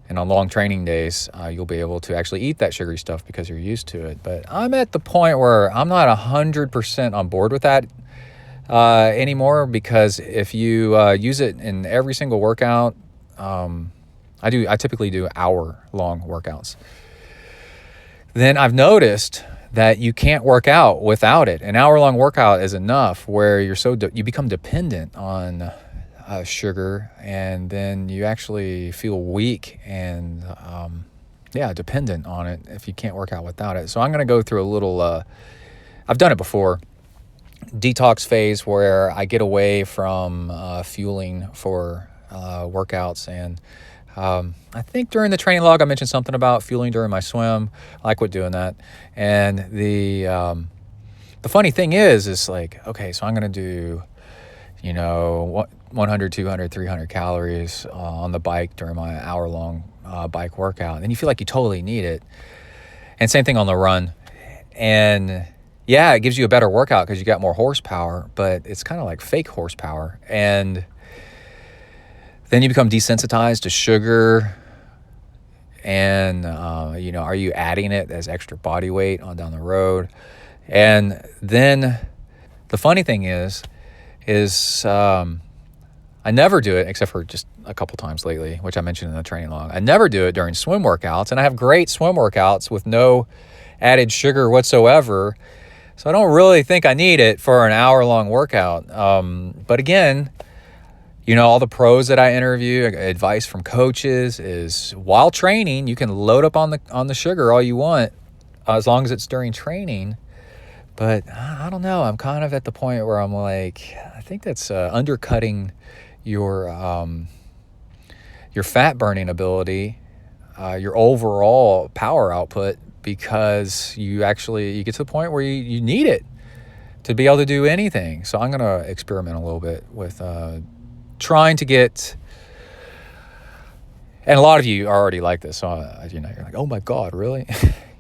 and on long training days, you'll be able to actually eat that sugary stuff because you're used to it. But I'm at the point where I'm not 100% on board with that anymore, because if you use it in every single workout, I typically do hour-long workouts. Then I've noticed that you can't work out without it. An hour-long workout is enough where you become dependent on sugar, and then you actually feel weak and dependent on it if you can't work out without it. So I'm going to go through a little, I've done it before, detox phase where I get away from fueling for workouts. And I think during the training log I mentioned something about fueling during my swim. I like doing that. And the funny thing is like, okay, so I'm going to do 100, 200, 300 calories on the bike during my hour-long bike workout. And then you feel like you totally need it. And same thing on the run. And yeah, it gives you a better workout because you got more horsepower, but it's kind of like fake horsepower. And then you become desensitized to sugar. And, are you adding it as extra body weight on down the road? And then the funny thing is I never do it, except for just a couple times lately, which I mentioned in the training log. I never do it during swim workouts, and I have great swim workouts with no added sugar whatsoever. So I don't really think I need it for an hour-long workout. But again, all the pros that I interview, advice from coaches is while training, you can load up on the sugar all you want, as long as it's during training. But I don't know. I'm kind of at the point where I'm like, I think that's undercutting your fat burning ability, your overall power output, because you get to the point where you need it to be able to do anything. So I'm going to experiment a little bit with trying to get, and a lot of you are already like this, so you're like, oh my God, really?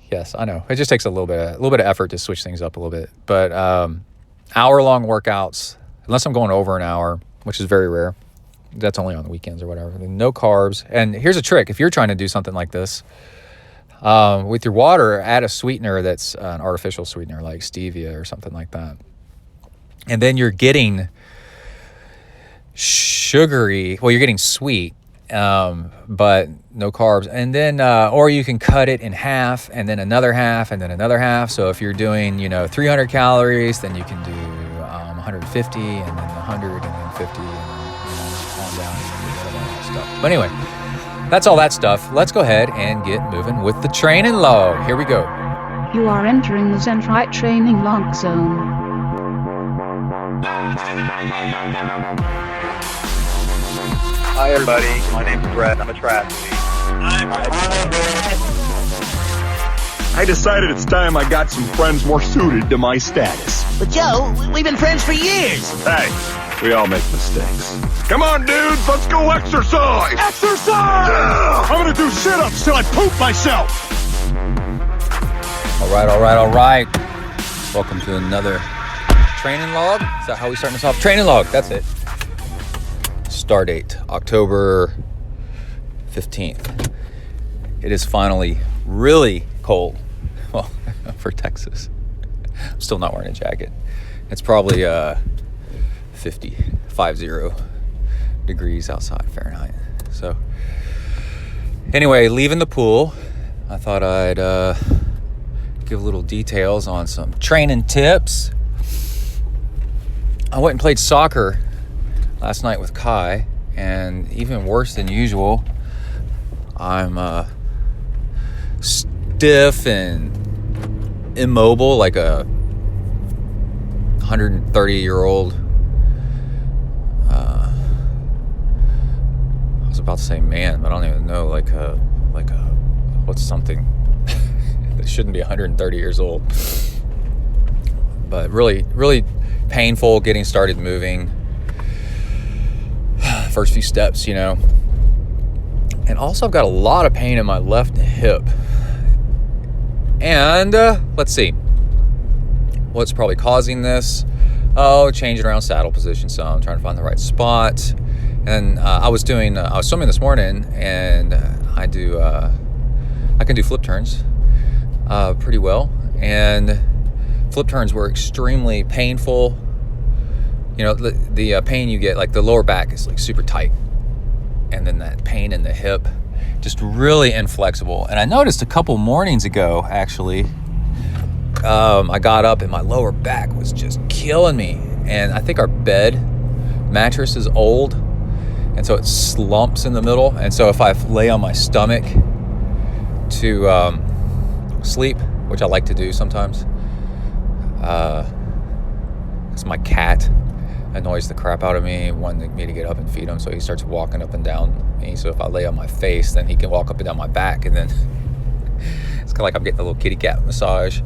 Yes, I know. It just takes a little bit of effort to switch things up a little bit. But hour-long workouts, unless I'm going over an hour, which is very rare. That's only on the weekends or whatever. No carbs. And here's a trick. If you're trying to do something like this, with your water, add a sweetener that's an artificial sweetener like stevia or something like that. And then you're getting you're getting sweet, but no carbs. And then, or you can cut it in half and then another half and then another half. So if you're doing, 300 calories, then you can do 150 and then 100 and then 50 and then on down and all that stuff. But anyway, that's all that stuff. Let's go ahead and get moving with the training log. Here we go. You are entering the ZenTri training log zone. Hi everybody, my name's Brett, I'm a triathlete. I decided it's time I got some friends more suited to my status. But Joe, we've been friends for years. Hey, we all make mistakes. Come on dudes, let's go exercise! Exercise! Yeah! I'm gonna do sit-ups till I poop myself! All right. Welcome to another training log. Is that how we start this off? Training log, that's it. Start date, October 15th. It is finally really cold. Well, for Texas. I'm still not wearing a jacket. It's probably 50 degrees outside Fahrenheit. So anyway, leaving the pool, I thought I'd give little details on some training tips. I went and played soccer last night with Kai, And even worse than usual, I'm stiff and immobile like a 130-year-old. I was about to say man, but I don't even know, like a what's something that shouldn't be 130 years old. But really, really painful getting started moving. First few steps, you know. And also I've got a lot of pain in my left hip. And let's see. What's probably causing this? Oh, changing around saddle position some, trying to find the right spot. And I was swimming this morning, and I can do flip turns pretty well. And flip turns were extremely painful. You know, the pain you get, like the lower back is like super tight. And then that pain in the hip, just really inflexible. And I noticed a couple mornings ago, actually, I got up and my lower back was just killing me. And I think our bed mattress is old, and so it slumps in the middle. And so if I lay on my stomach to sleep, which I like to do sometimes, it's my cat annoys the crap out of me, wanting me to get up and feed him, so he starts walking up and down me. So if I lay on my face, then he can walk up and down my back, and then it's kind of like I'm getting a little kitty cat massage.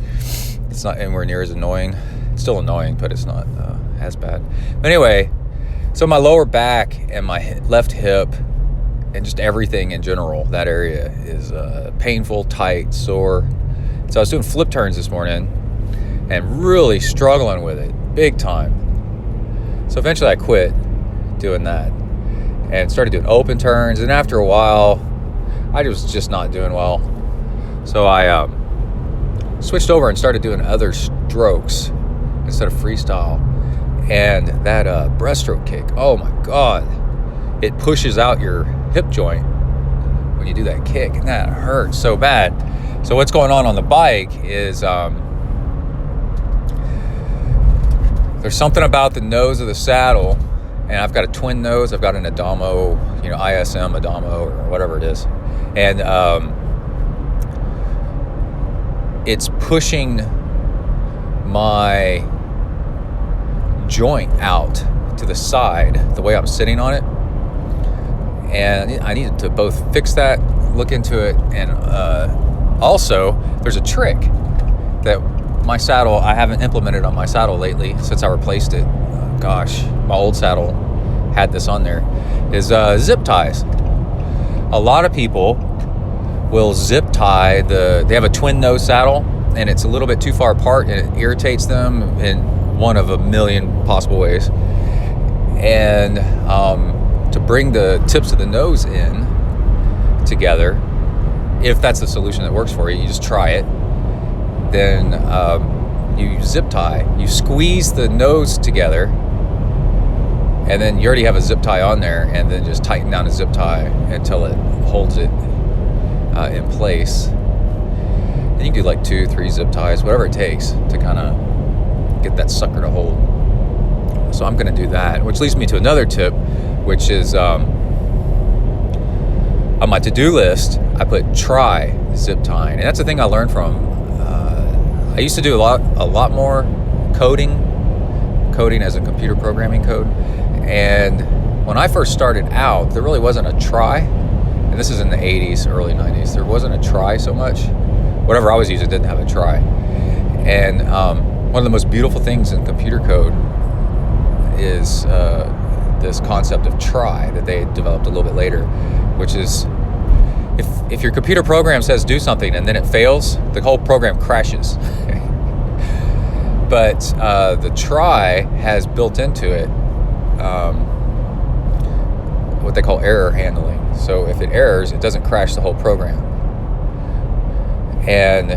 It's not anywhere near as annoying. It's still annoying, but it's not as bad. But anyway, so my lower back and my left hip and just everything in general, that area is painful, tight, sore. So I was doing flip turns this morning and really struggling with it big time. So eventually I quit doing that and started doing open turns. And after a while, I was just not doing well. So I switched over and started doing other strokes instead of freestyle. And that breaststroke kick, oh my God, it pushes out your hip joint when you do that kick. And that hurts so bad. So what's going on the bike is there's something about the nose of the saddle, and I've got a twin nose. I've got an Adamo, ISM Adamo or whatever it is, and it's pushing my joint out to the side the way I'm sitting on it, and I needed to both fix that, look into it, and also there's a trick that my saddle, I haven't implemented on my saddle lately since I replaced it. My old saddle had this on there, is zip ties. A lot of people will zip tie they have a twin nose saddle, and it's a little bit too far apart, and it irritates them in one of a million possible ways. And to bring the tips of the nose in together, if that's the solution that works for you, you just try it. Then you zip tie, you squeeze the nose together, and then you already have a zip tie on there, and then just tighten down the zip tie until it holds it in place. And you can do like 2-3 zip ties, whatever it takes to kind of get that sucker to hold. So I'm going to do that, which leads me to another tip, which is on my to-do list, I put try zip tying. And that's the thing I learned from I used to do a lot more coding as a computer programming code. And when I first started out, there really wasn't a try. And this is in the 80s, early 90s. There wasn't a try so much. Whatever I was using didn't have a try. And one of the most beautiful things in computer code is this concept of try that they developed a little bit later, which is if your computer program says do something and then it fails, the whole program crashes. But the try has built into it what they call error handling. So if it errors, it doesn't crash the whole program. And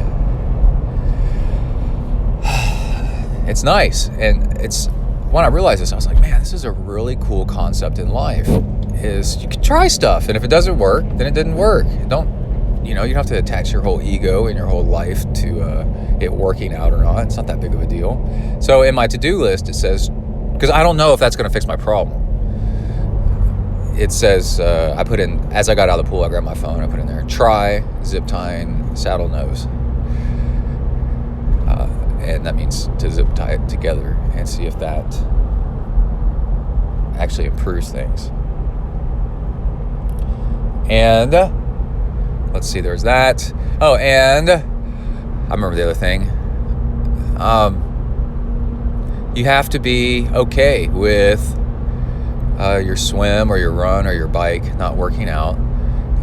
it's nice. And it's when I realized this, I was like, man, this is a really cool concept in life. Is you can try stuff, and if it doesn't work, then it didn't work. You don't have to attach your whole ego and your whole life to it working out or not. It's not that big of a deal. So in my to-do list, it says, because I don't know if that's going to fix my problem. it says, I put in, as I got out of the pool, I grabbed my phone, I put in there, try zip tying saddle nose. And that means to zip tie it together and see if that actually improves things. And let's see, there's that. Oh, and I remember the other thing. You have to be okay with your swim or your run or your bike not working out.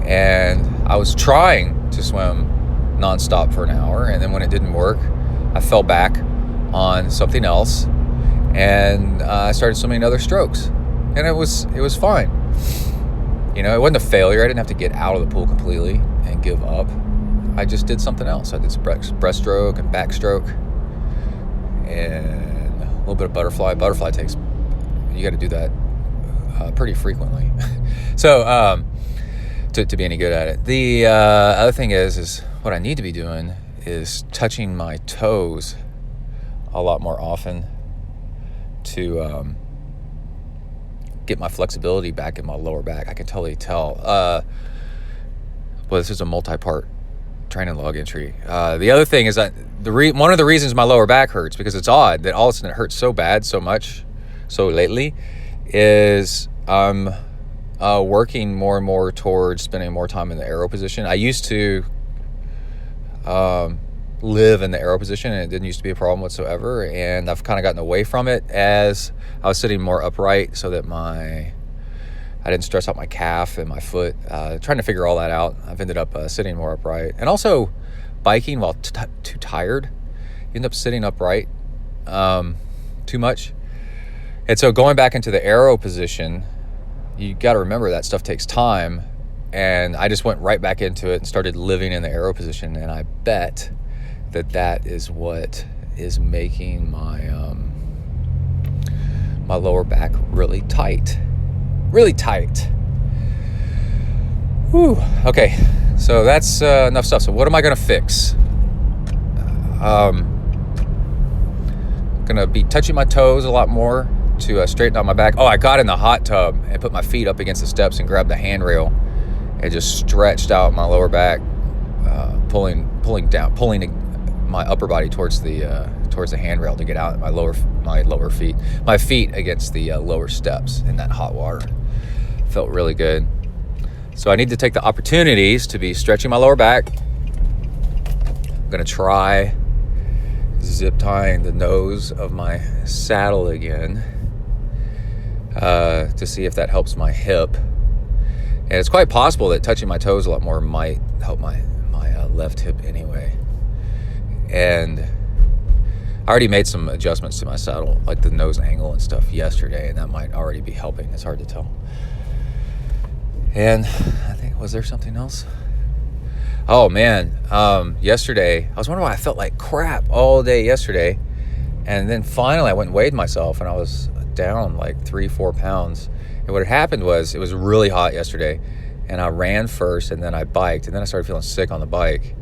And I was trying to swim nonstop for an hour, and then when it didn't work, I fell back on something else, and I started swimming other strokes, and it was fine. You know, it wasn't a failure. I didn't have to get out of the pool completely and give up. I just did something else. I did some breaststroke and backstroke, and a little bit of butterfly. Butterfly takes, you got to do that pretty frequently. So to be any good at it. The other thing is what I need to be doing is touching my toes a lot more often to get my flexibility back in my lower back. I can totally tell. Well, this is a multi-part training log entry. The other thing is that one of the reasons my lower back hurts, because it's odd that all of a sudden it hurts so bad, so much, so lately, is I'm working more and more towards spending more time in the arrow position. I used to live in the arrow position, and it didn't used to be a problem whatsoever, and I've kind of gotten away from it as I was sitting more upright so that I didn't stress out my calf and my foot, trying to figure all that out. I've ended up sitting more upright, and also biking while too tired. You end up sitting upright too much, and so going back into the arrow position, you got to remember that stuff takes time. And I just went right back into it and started living in the arrow position. And I bet that is what is making my my lower back really tight. Really tight. Whew. Okay, so that's enough stuff. So what am I going to fix? Going to be touching my toes a lot more to straighten out my back. Oh, I got in the hot tub and put my feet up against the steps and grabbed the handrail. It just stretched out my lower back, pulling my upper body towards the handrail to get out my lower feet against the lower steps in that hot water. Felt really good. So I need to take the opportunities to be stretching my lower back. I'm gonna try zip tying the nose of my saddle again to see if that helps my hip. And it's quite possible that touching my toes a lot more might help my left hip anyway. And I already made some adjustments to my saddle, like the nose angle and stuff yesterday, and that might already be helping. It's hard to tell. And I think, was there something else? Oh man, yesterday, I was wondering why I felt like crap all day yesterday. And then finally I went and weighed myself, and I was down like 3-4 pounds. And what had happened was, it was really hot yesterday, and I ran first, and then I biked, and then I started feeling sick on the bike.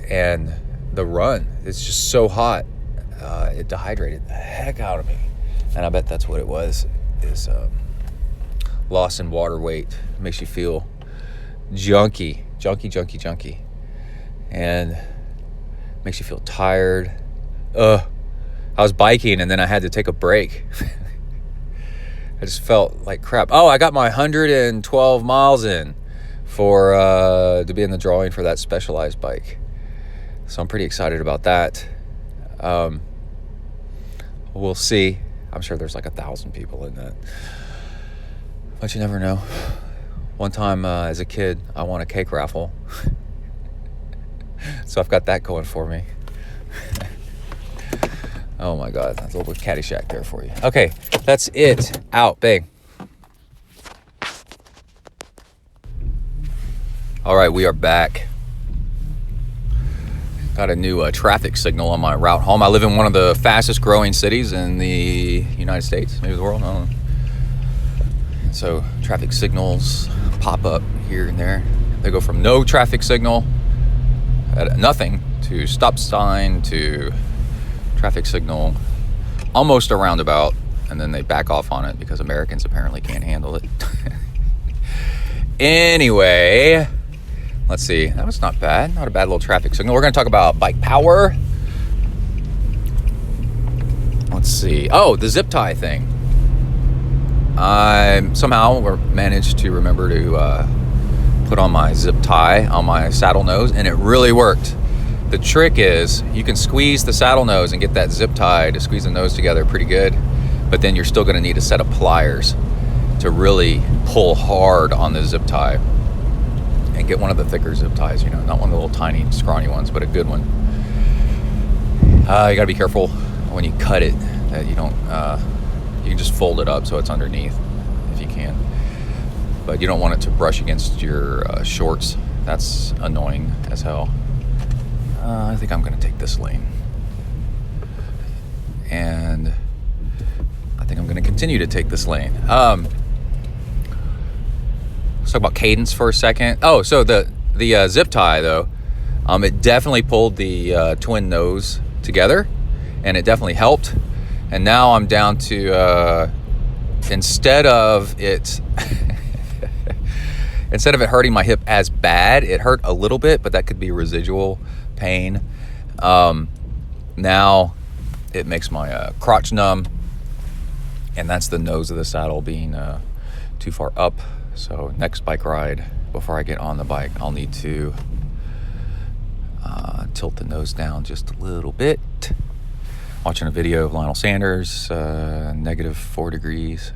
And the run, it's just so hot, it dehydrated the heck out of me. And I bet that's what it was, is loss in water weight. It makes you feel junky, and makes you feel tired. I was biking, and then I had to take a break. I just felt like crap. Oh, I got my 112 miles in to be in the drawing for that Specialized bike. So I'm pretty excited about that. We'll see. I'm sure there's like 1,000 people in that. But you never know. One time as a kid, I won a cake raffle. So I've got that going for me. Oh my God, that's a little Caddyshack there for you. Okay, that's it. Out, bang. All right, we are back. Got a new traffic signal on my route home. I live in one of the fastest growing cities in the United States, maybe the world, I don't know. So traffic signals pop up here and there. They go from no traffic signal, nothing, to stop sign, to traffic signal, almost a roundabout, and then they back off on it because Americans apparently can't handle it. Anyway, let's see. That was not bad. Not a bad little traffic signal. We're going to talk about bike power. Let's see. Oh, the zip tie thing. I somehow managed to remember to put on my zip tie on my saddle nose, and it really worked. The trick is you can squeeze the saddle nose and get that zip tie to squeeze the nose together pretty good, but then you're still going to need a set of pliers to really pull hard on the zip tie, and get one of the thicker zip ties, you know, not one of the little tiny scrawny ones, but a good one. You got to be careful when you cut it that you don't, you can just fold it up so it's underneath if you can, but you don't want it to brush against your shorts. That's annoying as hell. I think I'm going to take this lane, and I think I'm going to continue to take this lane. Let's talk about cadence for a second. Oh, so the zip tie though, it definitely pulled the twin nose together, and it definitely helped. And now I'm down to instead of it hurting my hip as bad, it hurt a little bit, but that could be residual pain. Now it makes my crotch numb, and that's the nose of the saddle being too far up. So next bike ride, before I get on the bike, I'll need to tilt the nose down just a little bit. Watching a video of Lionel Sanders, -4 degrees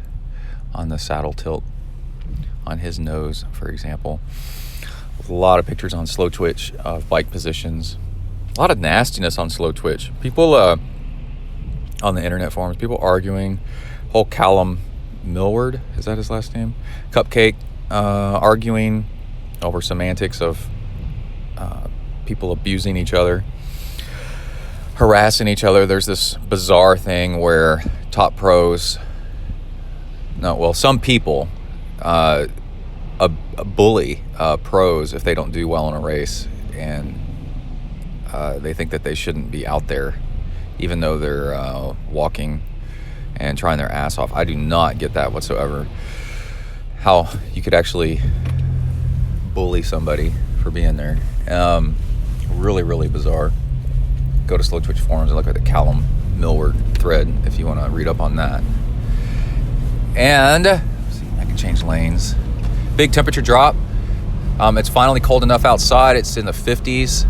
on the saddle tilt on his nose, for example. A lot of pictures on Slow Twitch of bike positions. A lot of nastiness on Slow Twitch. People on the internet forums, people arguing. Whole Callum Millward, is that his last name? Cupcake, arguing over semantics of people abusing each other, harassing each other. There's this bizarre thing where top pros, some people bully pros if they don't do well in a race, and they think that they shouldn't be out there even though they're walking and trying their ass off. I do not get that whatsoever. How you could actually bully somebody for being there. Really, really bizarre. Go to Slow Twitch forums and look at the Callum Millward thread if you want to read up on that. And see, I can change lanes. Big temperature drop. It's finally cold enough outside. It's in the 50s,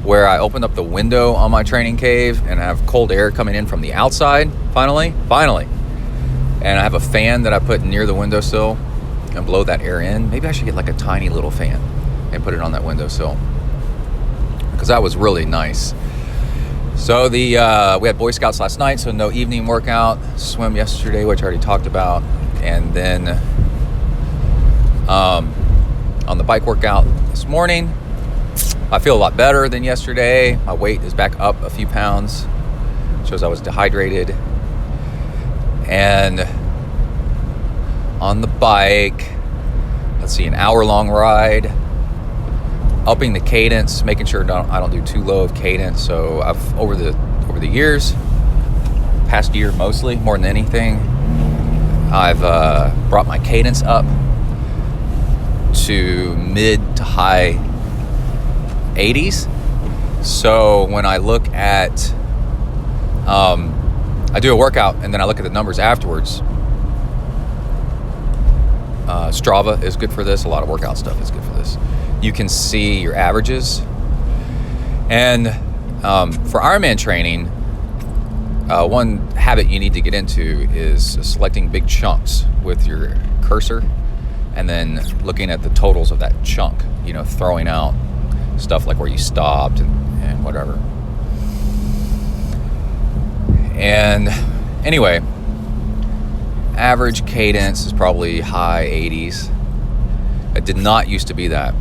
where I opened up the window on my training cave and I have cold air coming in from the outside. Finally. And I have a fan that I put near the windowsill and blow that air in. Maybe I should get like a tiny little fan and put it on that windowsill, because that was really nice. So we had Boy Scouts last night, so no evening workout. Swim yesterday, which I already talked about. And then on the bike workout this morning, I feel a lot better than yesterday. My weight is back up a few pounds. Shows I was dehydrated. And on the bike, let's see, an hour-long ride, upping the cadence, making sure I don't do too low of cadence. So I've over the years, past year mostly, more than anything, I've brought my cadence up to mid to high 80s. So when I look at, I do a workout and then I look at the numbers afterwards. Strava is good for this. A lot of workout stuff is good for this. You can see your averages. And for Ironman training, one habit you need to get into is selecting big chunks with your cursor and then looking at the totals of that chunk, throwing out stuff like where you stopped and whatever. And anyway, average cadence is probably high 80s. It did not used to be that.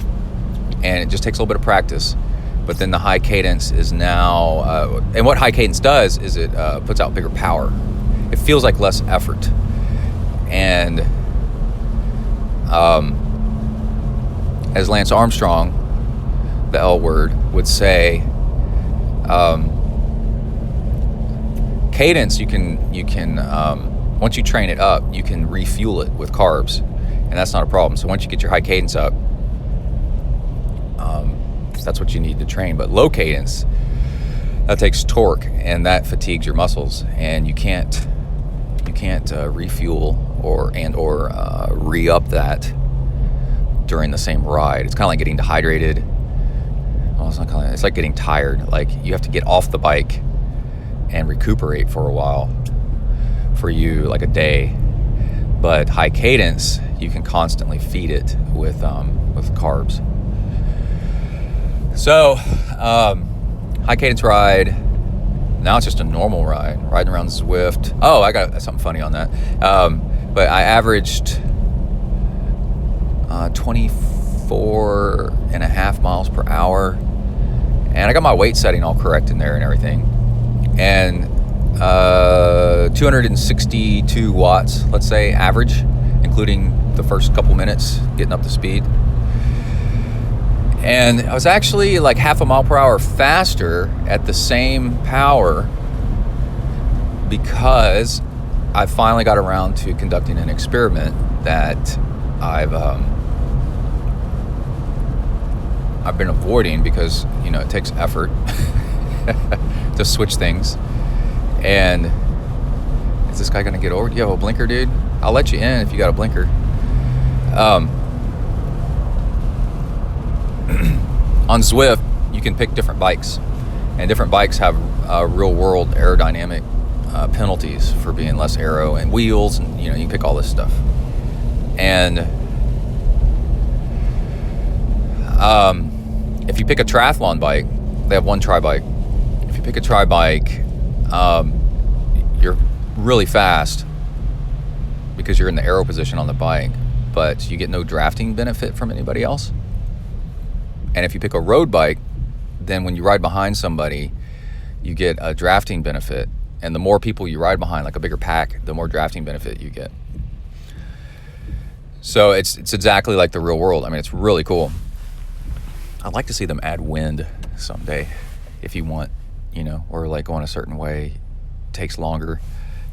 And it just takes a little bit of practice. But then the high cadence is now, and what high cadence does is it puts out bigger power. It feels like less effort. And as Lance Armstrong, the L word, would say, cadence, you can once you train it up, you can refuel it with carbs. and that's not a problem. So once you get your high cadence up, that's what you need to train. But low cadence, that takes torque, and that fatigues your muscles, and you can't refuel or re-up that during the same ride. It's kind of like getting dehydrated. Well, it's like getting tired. Like, you have to get off the bike and recuperate for a while, for you, like a day. But high cadence, you can constantly feed it with carbs. So high cadence ride, now it's just a normal ride, riding around Zwift. Oh, I got something funny on that. But I averaged 24.5 miles per hour, and I got my weight setting all correct in there and everything. And 262 watts, let's say, average, including the first couple minutes getting up to speed. And I was actually like half a mile per hour faster at the same power, because I finally got around to conducting an experiment that I've been avoiding, because, you know, it takes effort to switch things. And is this guy gonna get over? Do you have a blinker, dude? I'll let you in if you got a blinker. On Zwift, you can pick different bikes, and different bikes have real-world aerodynamic penalties for being less aero, and wheels, and you can pick all this stuff. And if you pick a triathlon bike, they have one tri bike. If you pick a tri bike, you're really fast because you're in the aero position on the bike, but you get no drafting benefit from anybody else. And if you pick a road bike, then when you ride behind somebody, you get a drafting benefit. And the more people you ride behind, like a bigger pack, the more drafting benefit you get. So it's exactly like the real world. I mean, it's really cool. I'd like to see them add wind someday, if you want, or like going a certain way takes longer,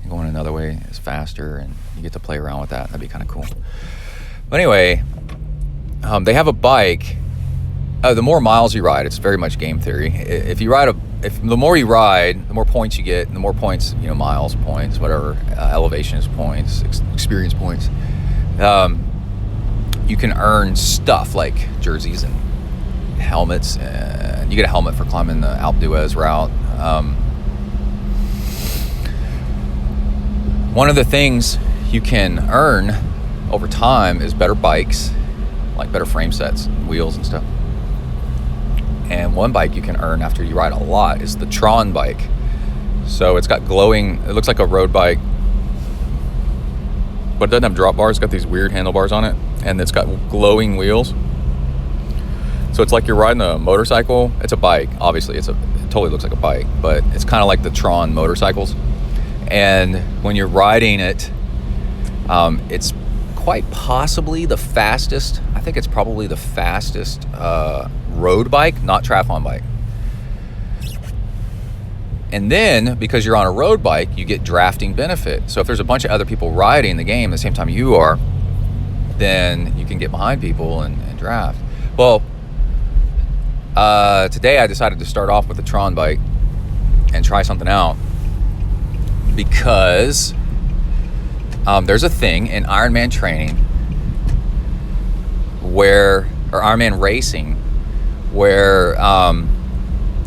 and going another way is faster, and you get to play around with that. That'd be kind of cool. But anyway, they have a bike. The more miles you ride, it's very much game theory. If the more you ride, the more points you get, and the more points, miles, points, whatever, elevation is points, experience points. You can earn stuff like jerseys and helmets, and you get a helmet for climbing the Alpe d'Huez route. One of the things you can earn over time is better bikes, like better frame sets, wheels and stuff. And one bike you can earn after you ride a lot is the Tron bike. So it's got glowing, it looks like a road bike, but it doesn't have drop bars. It's got these weird handlebars on it, and it's got glowing wheels. So it's like you're riding a motorcycle. It's a bike, obviously. It totally looks like a bike, but it's kind of like the Tron motorcycles. And when you're riding it, it's quite possibly the fastest. I think it's probably the fastest road bike, not triathlon bike. And then, because you're on a road bike, you get drafting benefit. So if there's a bunch of other people riding the game at the same time you are, then you can get behind people and draft. Well, today I decided to start off with the Tron bike and try something out, because there's a thing in Ironman training or Ironman racing, where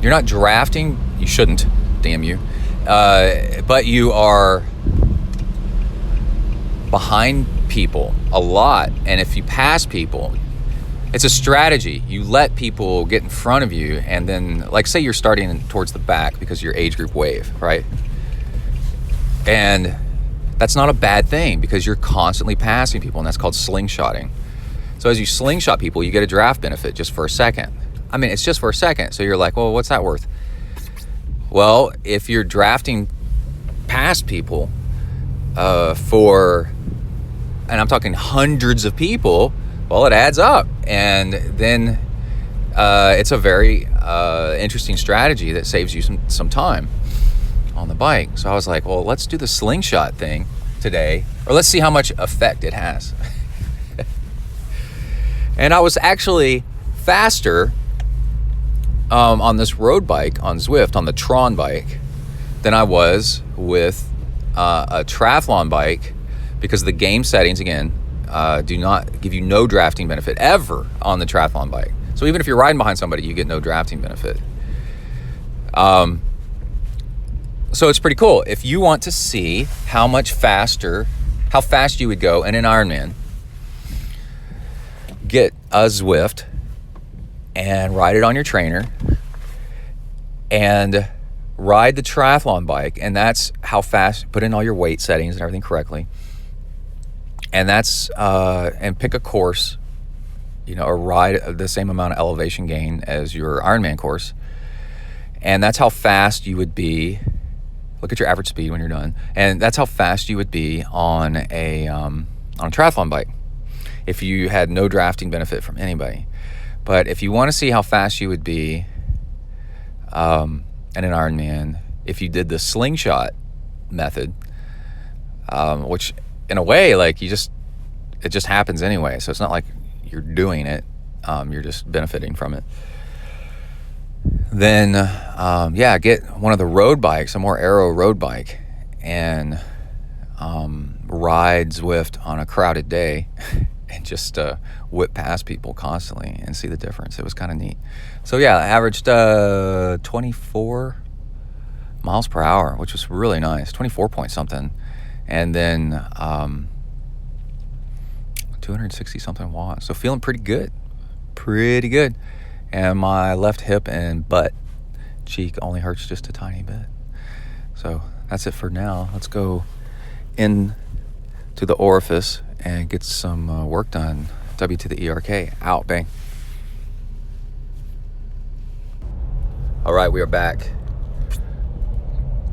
you're not drafting. You shouldn't, damn you. But you are behind people a lot. And if you pass people, it's a strategy. You let people get in front of you, and then, like, say you're starting towards the back because your age group wave, right? And that's not a bad thing, because you're constantly passing people, and that's called slingshotting. So as you slingshot people, you get a draft benefit just for a second. I mean, it's just for a second. So you're like, well, what's that worth? Well, if you're drafting past people and I'm talking hundreds of people, well, it adds up. And then it's a very interesting strategy that saves you some time on the bike. So I was like, well, let's do the slingshot thing today, or let's see how much effect it has. And I was actually faster on this road bike on Zwift, on the Tron bike, than I was with a triathlon bike, because the game settings, again, do not give you no drafting benefit ever on the triathlon bike. So even if you're riding behind somebody, you get no drafting benefit. So it's pretty cool. If you want to see how fast you would go in an Ironman, get a Zwift and ride it on your trainer and ride the triathlon bike, and that's how fast, put in all your weight settings and everything correctly, and that's and pick a course, or ride the same amount of elevation gain as your Ironman course, and that's how fast you would be. Look at your average speed when you're done, and that's how fast you would be on a triathlon bike if you had no drafting benefit from anybody. But if you want to see how fast you would be in an Ironman, if you did the slingshot method, which in a way, like, it just happens anyway. So it's not like you're doing it, you're just benefiting from it. Then, get one of the road bikes, a more aero road bike, and ride Zwift on a crowded day and just whip past people constantly and see the difference. It was kind of neat. So yeah, I averaged 24 miles per hour, which was really nice, 24 point something. And then 260 something watts. So feeling pretty good. And my left hip and butt cheek only hurts just a tiny bit. So that's it for now. Let's go in to the orifice and get some work done. W to the ERK. Out. Bang. All right, we are back.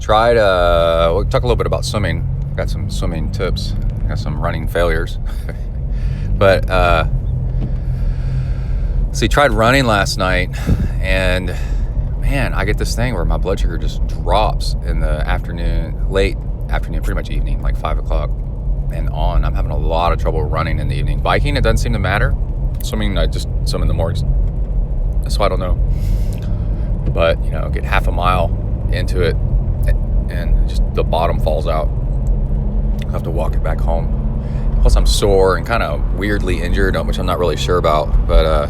We'll talk a little bit about swimming. Got some swimming tips. Got some running failures. But tried running last night, and man, I get this thing where my blood sugar just drops in the afternoon, late afternoon, pretty much evening, like 5 o'clock and on. I'm having a lot of trouble running in the evening. Biking, it doesn't seem to matter. Swimming, I just swim in the mornings, so I don't know. But, get half a mile into it, and just the bottom falls out. I have to walk it back home. Plus, I'm sore and kind of weirdly injured, which I'm not really sure about, but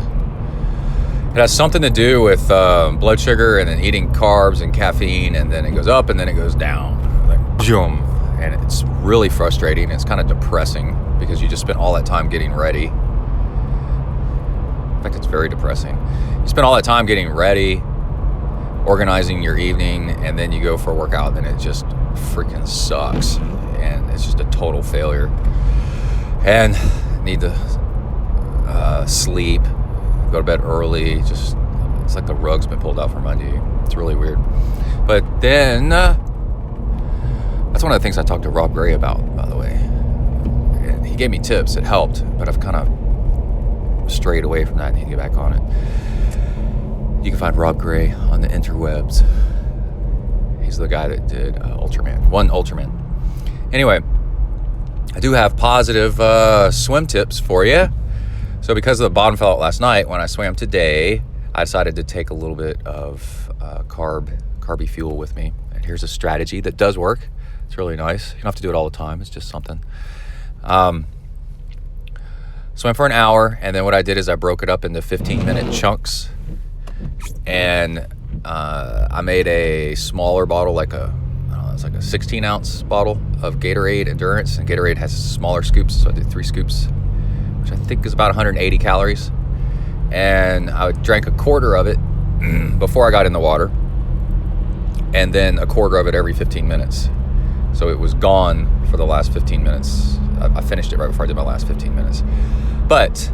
it has something to do with blood sugar and then eating carbs and caffeine, and then it goes up and then it goes down, like boom. And it's really frustrating. It's kind of depressing because you just spent all that time getting ready. In fact, it's very depressing. You spend all that time getting ready, organizing your evening, and then you go for a workout, and it just freaking sucks. And it's just a total failure. And need to sleep, go to bed early. Just, it's like the rug's been pulled out from under you. It's really weird. But then, that's one of the things I talked to Rob Gray about, by the way. And he gave me tips. It helped, but I've kind of strayed away from that and need to get back on it. You can find Rob Gray on the interwebs. He's the guy that did Ultraman. Anyway, I do have positive swim tips for you. So because the bottom fell out last night, when I swam today, I decided to take a little bit of carby fuel with me. And here's a strategy that does work. It's really nice. You don't have to do it all the time. It's just something. Swam for an hour, and then what I did is I broke it up into 15-minute chunks. And I made a smaller bottle, it's like a 16-ounce bottle of Gatorade Endurance, and Gatorade has smaller scoops, so I did 3 scoops, which I think is about 180 calories. And I drank a quarter of it before I got in the water, and then a quarter of it every 15 minutes. So it was gone for the last 15 minutes. I finished it right before I did my last 15 minutes. But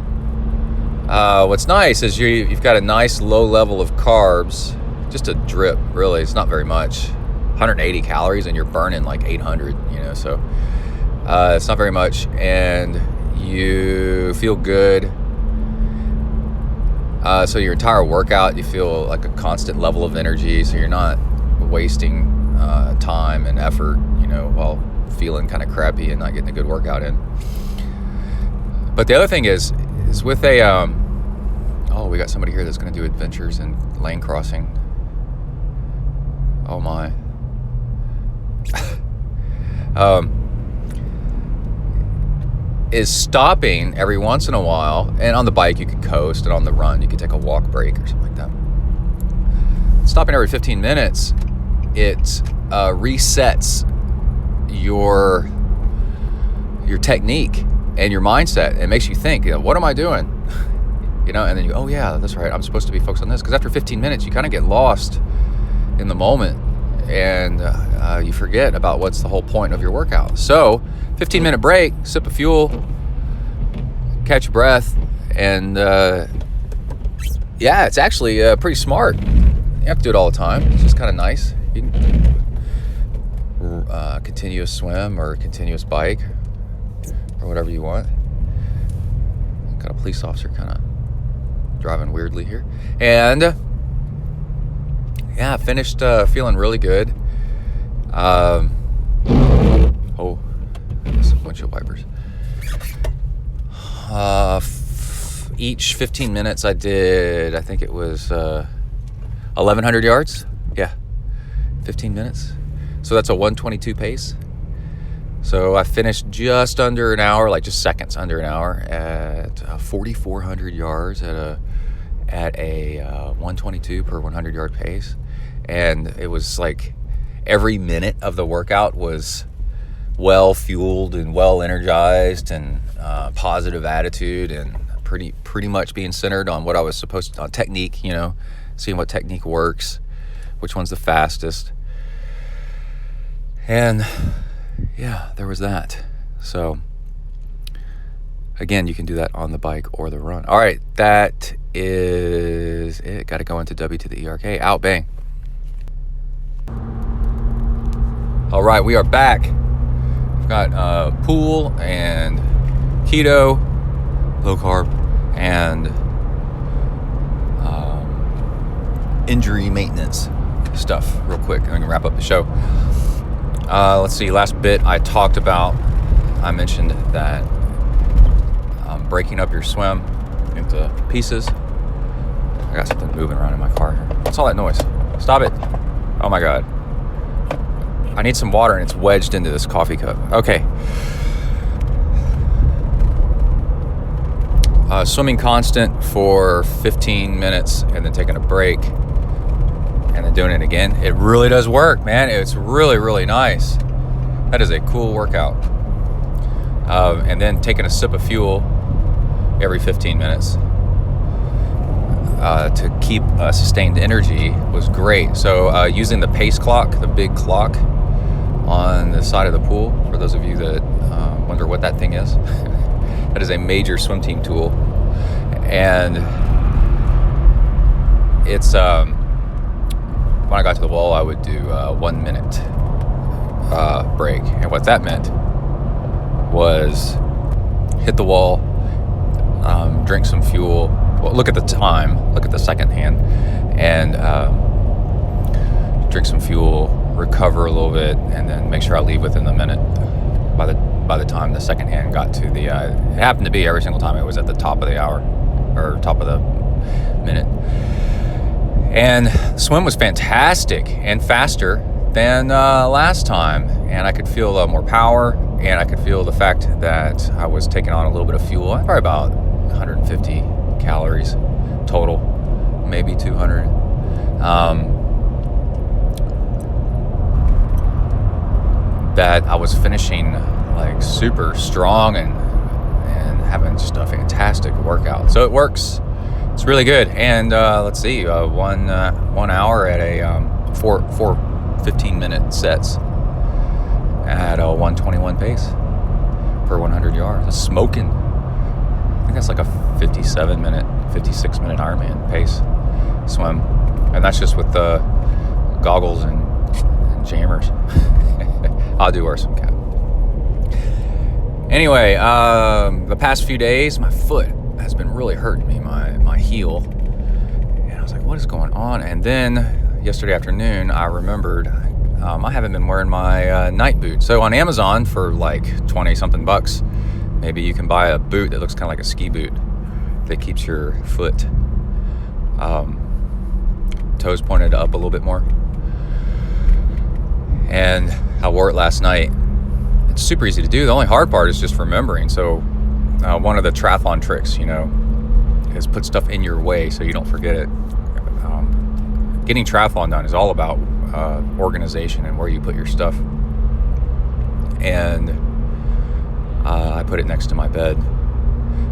what's nice is you've got a nice low level of carbs, just a drip, really. It's not very much. 180 calories, and you're burning like 800, so it's not very much, and you feel good. So your entire workout, you feel like a constant level of energy, so you're not wasting time and effort, while feeling kind of crappy and not getting a good workout in. But the other thing is with a, oh, we got somebody here that's going to do adventures in lane crossing. Oh my. Is stopping every once in a while, and on the bike you could coast, and on the run you could take a walk break or something like that. Stopping every 15 minutes, it resets your technique and your mindset. It makes you think, what am I doing? And then you go, oh yeah, that's right, I'm supposed to be focused on this. Because after 15 minutes you kind of get lost in the moment, and you forget about what's the whole point of your workout. So 15-minute break, sip of fuel, catch your breath, and it's actually pretty smart. You have to do it all the time. It's just kind of nice. You can continuous swim or continuous bike or whatever you want. Got a police officer kind of driving weirdly here. And finished feeling really good. Windshield wipers. Each 15 minutes I did, I think it was 1,100 yards. Yeah, 15 minutes. So that's a 122 pace. So I finished just under an hour, like just seconds under an hour, at 4,400 yards at a 122 per 100 yard pace. And it was like every minute of the workout was well fueled and well energized, and positive attitude, and pretty much being centered on what I was supposed to, on technique, seeing what technique works, which one's the fastest. And there was that. So again, you can do that on the bike or the run. All right, that is it. Got to go into W to the ERK. Out, bang. All right, we are back. We've got pool and keto, low carb, and injury maintenance stuff real quick, and we can wrap up the show. Let's see, last bit I mentioned that breaking up your swim into pieces. I got something moving around in my car here. What's all that noise? Stop it. Oh my God. I need some water and it's wedged into this coffee cup. Okay. Swimming constant for 15 minutes and then taking a break and then doing it again. It really does work, man. It's really, really nice. That is a cool workout. And then taking a sip of fuel every 15 minutes to keep sustained energy was great. So using the pace clock, the big clock on the side of the pool, for those of you that wonder what that thing is, that is a major swim team tool. And it's when I got to the wall, I would do 1 minute break. And what that meant was hit the wall, drink some fuel. Well, look at the time, look at the second hand, and drink some fuel, recover a little bit, and then make sure I leave within the minute. By the time the second hand got to the, it happened to be every single time it was at the top of the hour, or top of the minute. And the swim was fantastic and faster than last time, and I could feel more power, and I could feel the fact that I was taking on a little bit of fuel, probably about 150 calories total, maybe 200. That I was finishing like super strong and having just a fantastic workout. So it works. It's really good. And let's see, 1 hour at a four 15-minute sets at a 121 pace per 100 yards. That's smoking. I think that's like a 56-minute Ironman pace swim, and that's just with the goggles and jammers. I do wear some cap. Anyway, the past few days, my foot has been really hurting me, my heel. And I was like, what is going on? And then yesterday afternoon, I remembered I haven't been wearing my night boot. So on Amazon for like 20-something bucks, maybe you can buy a boot that looks kind of like a ski boot that keeps your foot toes pointed up a little bit more. And I wore it last night. It's super easy to do. The only hard part is just remembering. So one of the triathlon tricks, is put stuff in your way so you don't forget it. Getting triathlon done is all about organization and where you put your stuff. And I put it next to my bed.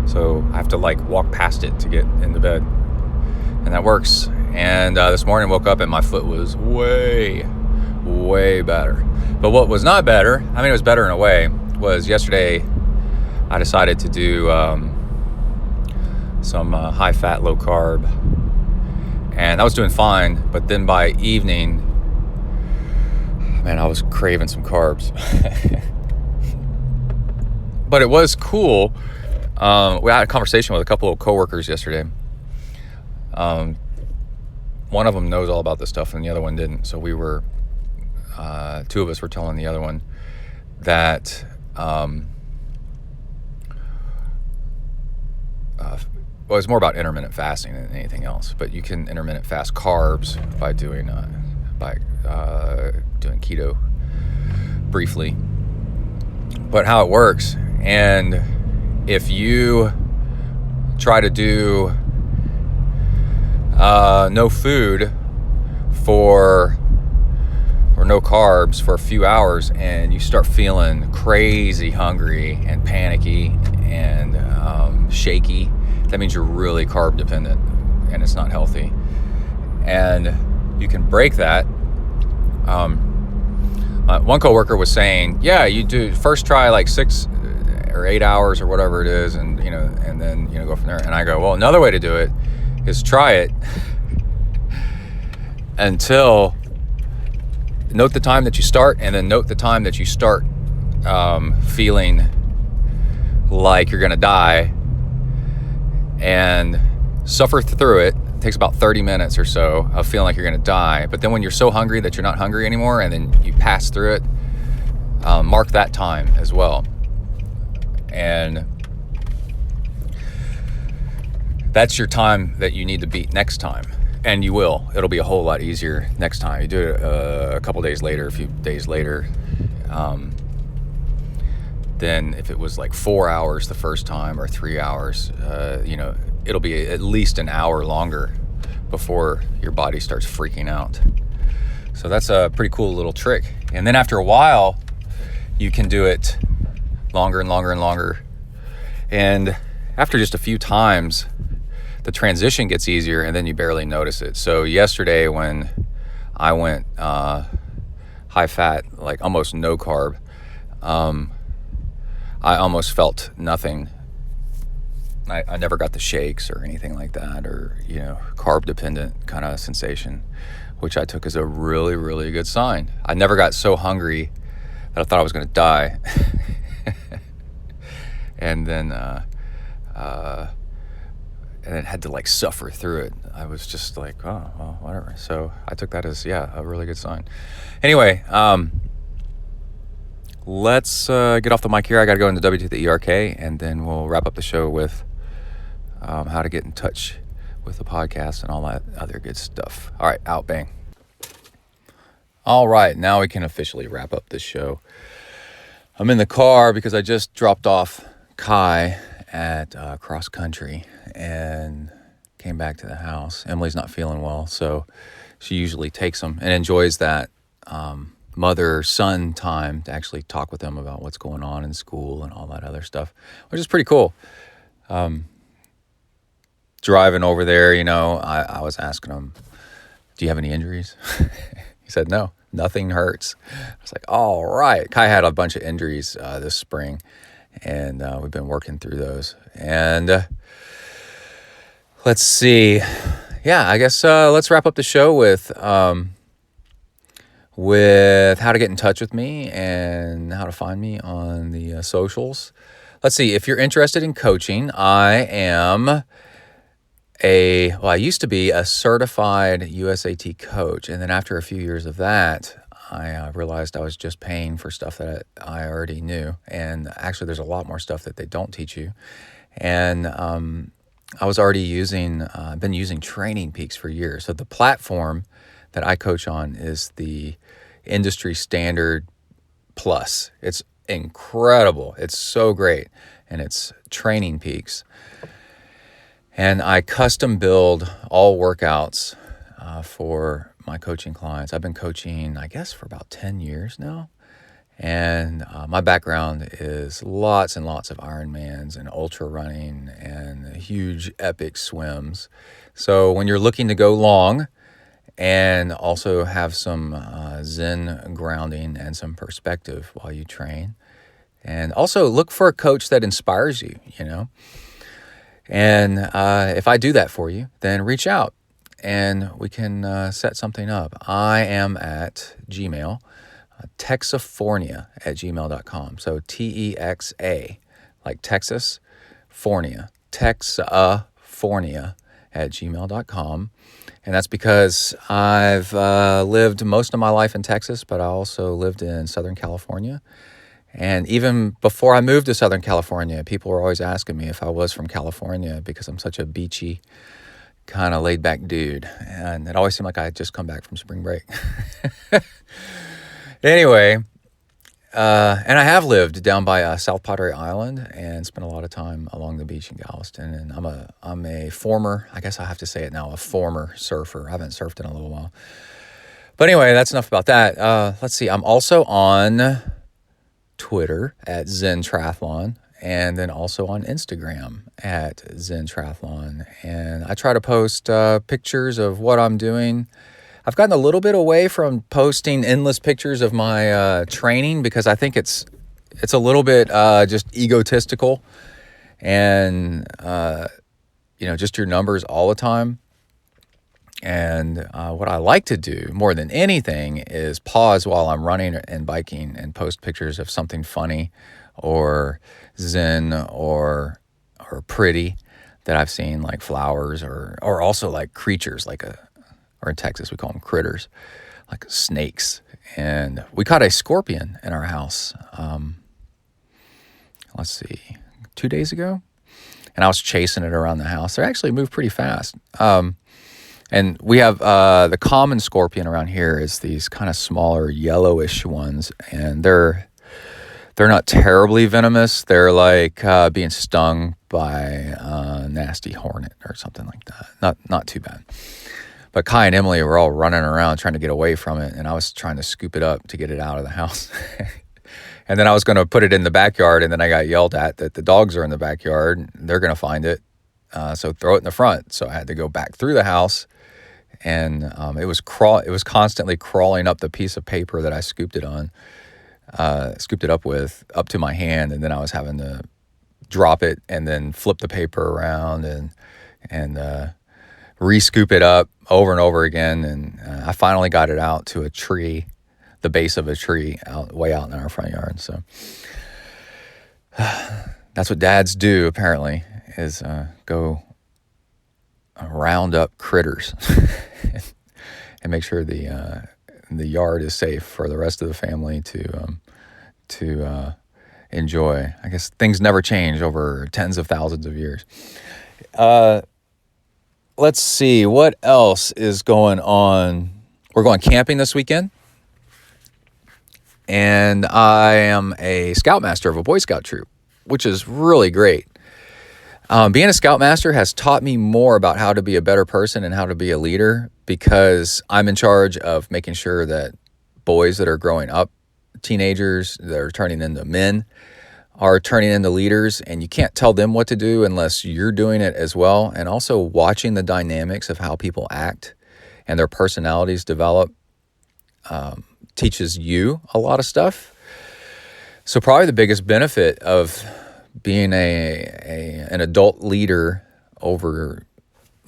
So I have to walk past it to get into bed. And that works. And this morning I woke up and my foot was way better. But what was not better, it was better in a way, was yesterday I decided to do some high-fat, low-carb. And I was doing fine, but then by evening, I was craving some carbs. But it was cool. We had a conversation with a couple of coworkers yesterday. One of them knows all about this stuff and the other one didn't. So we were, two of us were telling the other one that it's more about intermittent fasting than anything else. But you can intermittent fast carbs by doing keto briefly. But how it works, and if you try to do no food or no carbs for a few hours, and you start feeling crazy hungry and panicky and shaky, that means you're really carb dependent and it's not healthy. And you can break that. One coworker was saying, yeah, you do first try 6 or 8 hours or whatever it is, and and then go from there. And I go, well, another way to do it is try it until note the time that you start, and then note the time that you start feeling like you're gonna die, and suffer through it. It takes about 30 minutes or so of feeling like you're gonna die. But then when you're so hungry that you're not hungry anymore, and then you pass through it, mark that time as well. And that's your time that you need to beat next time. And you will. It'll be a whole lot easier next time. You do it a couple days later, a few days later. Then if it was 4 hours the first time or 3 hours, it'll be at least an hour longer before your body starts freaking out. So that's a pretty cool little trick. And then after a while, you can do it longer and longer and longer. And after just a few times, the transition gets easier, and then you barely notice it. So yesterday when I went high fat, almost no carb, I almost felt nothing. I never got the shakes or anything like that, or carb dependent kind of sensation, which I took as a really, really good sign. I never got so hungry that I thought I was going to die. And then had to suffer through it. I was just oh, well, whatever. So I took that as, a really good sign. Anyway, let's get off the mic here. I got to go into W to the ERK, and then we'll wrap up the show with how to get in touch with the podcast and all that other good stuff. All right, out, bang. All right, now we can officially wrap up this show. I'm in the car because I just dropped off Kai at cross country and came back to the house. Emily's not feeling well, so she usually takes him and enjoys that mother-son time to actually talk with them about what's going on in school and all that other stuff, which is pretty cool. Driving over there, I was asking him, do you have any injuries? He said, no, nothing hurts. I was like, all right. Kai had a bunch of injuries this spring, and we've been working through those. And let's see. Yeah, I guess let's wrap up the show with how to get in touch with me and how to find me on the socials. Let's see. If you're interested in coaching, I used to be a certified USAT coach. And then after a few years of that, I realized I was just paying for stuff that I already knew. And actually, there's a lot more stuff that they don't teach you. And I was already I've been using Training Peaks for years. So the platform that I coach on is the industry standard plus. It's incredible. It's so great. And it's Training Peaks. And I custom build all workouts for my coaching clients. I've been coaching, I guess, for about 10 years now. And my background is lots and lots of Ironmans and ultra running and huge epic swims. So when you're looking to go long and also have some Zen grounding and some perspective while you train, and also look for a coach that inspires you, And if I do that for you, then reach out and we can set something up. I am at Gmail. Texafornia@gmail.com. So Texa, like Texas, Fornia, Texafornia@gmail.com. And that's because I've lived most of my life in Texas, but I also lived in Southern California. And even before I moved to Southern California, people were always asking me if I was from California because I'm such a beachy, kind of laid back dude. And it always seemed like I had just come back from spring break. Anyway, and I have lived down by South Padre Island and spent a lot of time along the beach in Galveston. And I'm a former, I guess I have to say it now, a former surfer. I haven't surfed in a little while. But anyway, that's enough about that. Let's see. I'm also on Twitter at ZenTriathlon, and then also on Instagram at ZenTriathlon. And I try to post pictures of what I'm doing. I've gotten a little bit away from posting endless pictures of my training because I think it's a little bit just egotistical and, just your numbers all the time. And what I like to do more than anything is pause while I'm running and biking and post pictures of something funny or zen or pretty that I've seen, like flowers or also like creatures, or in Texas, we call them critters, like snakes. And we caught a scorpion in our house, 2 days ago. And I was chasing it around the house. They actually moved pretty fast. And we have the common scorpion around here is these kind of smaller yellowish ones. And they're not terribly venomous. They're like being stung by a nasty hornet or something like that. Not too bad. But Kai and Emily were all running around trying to get away from it, and I was trying to scoop it up to get it out of the house. And then I was going to put it in the backyard, and then I got yelled at that the dogs are in the backyard. They're going to find it, so throw it in the front. So I had to go back through the house, and it was constantly crawling up the piece of paper that I scooped it up with, up to my hand, and then I was having to drop it and then flip the paper around and re-scoop it up over and over again. And I finally got it out to a tree, the base of a tree way out in our front yard. So that's what dads do, apparently, is go round up critters and make sure the yard is safe for the rest of the family to enjoy. I guess things never change over tens of thousands of years. Let's see, what else is going on? We're going camping this weekend. And I am a scoutmaster of a Boy Scout troop, which is really great. Being a scoutmaster has taught me more about how to be a better person and how to be a leader, because I'm in charge of making sure that boys that are growing up, teenagers that are turning into men, are turning into leaders, and you can't tell them what to do unless you're doing it as well. And also watching the dynamics of how people act and their personalities develop teaches you a lot of stuff. So probably the biggest benefit of being an adult leader over,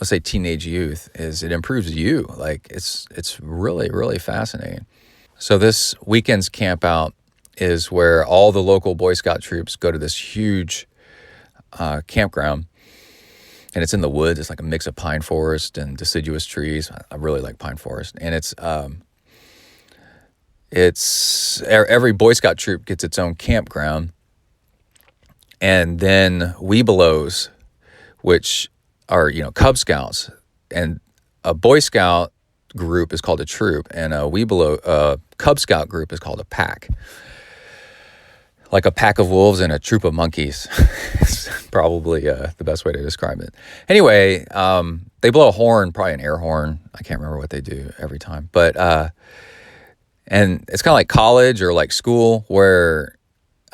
let's say, teenage youth is it improves you. Like it's really, really fascinating. So this weekend's camp out is where all the local Boy Scout troops go to this huge campground, and it's in the woods. It's like a mix of pine forest and deciduous trees. I really like pine forest, and every Boy Scout troop gets its own campground. And then Webelos, which are, Cub Scouts. And a Boy Scout group is called a troop, and a Cub Scout group is called a pack. Like a pack of wolves and a troop of monkeys. It's probably the best way to describe it. Anyway, they blow a horn, probably an air horn. I can't remember what they do every time. But, and it's kind of like college or like school where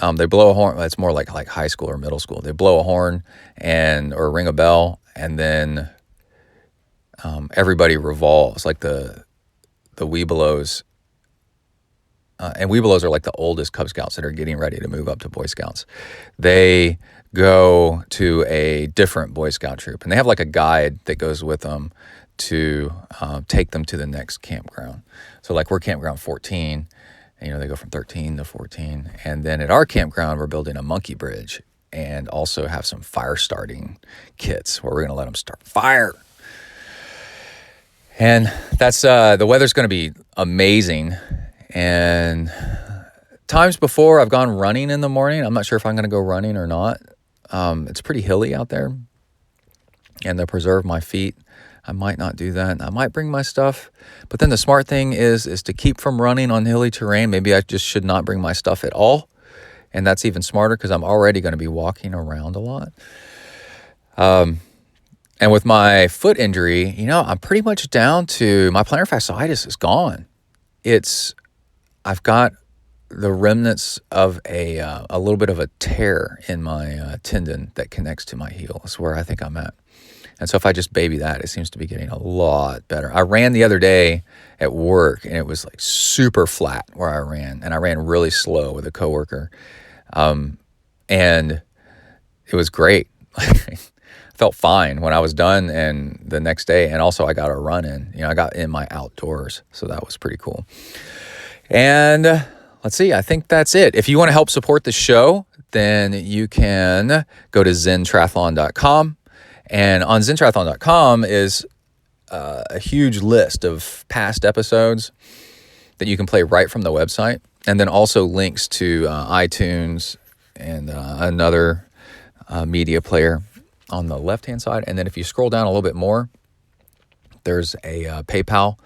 they blow a horn. It's more like high school or middle school. They blow a horn or ring a bell, and then everybody revolves. Like the Webelos. And Webelos are like the oldest Cub Scouts that are getting ready to move up to Boy Scouts. They go to a different Boy Scout troop, and they have like a guide that goes with them to take them to the next campground. So like we're campground 14, and they go from 13 to 14. And then at our campground, we're building a monkey bridge and also have some fire starting kits where we're going to let them start fire. And that's the weather's going to be amazing. And times before I've gone running in the morning. I'm not sure if I'm going to go running or not. It's pretty hilly out there, and to preserve my feet, I might not do that. I might bring my stuff, but then the smart thing is to keep from running on hilly terrain. Maybe I just should not bring my stuff at all, and that's even smarter because I'm already going to be walking around a lot. And with my foot injury, I'm pretty much down to my plantar fasciitis is gone. I've got the remnants of a little bit of a tear in my tendon that connects to my heel. That's where I think I'm at. And so if I just baby that, it seems to be getting a lot better. I ran the other day at work, and it was like super flat where I ran. And I ran really slow with a coworker. And it was great. I felt fine when I was done and the next day. And also I got a run in. I got in my outdoors. So that was pretty cool. And let's see, I think that's it. If you want to help support the show, then you can go to ZenTriathlon.com. And on ZenTriathlon.com is a huge list of past episodes that you can play right from the website. And then also links to iTunes and another media player on the left-hand side. And then if you scroll down a little bit more, there's a PayPal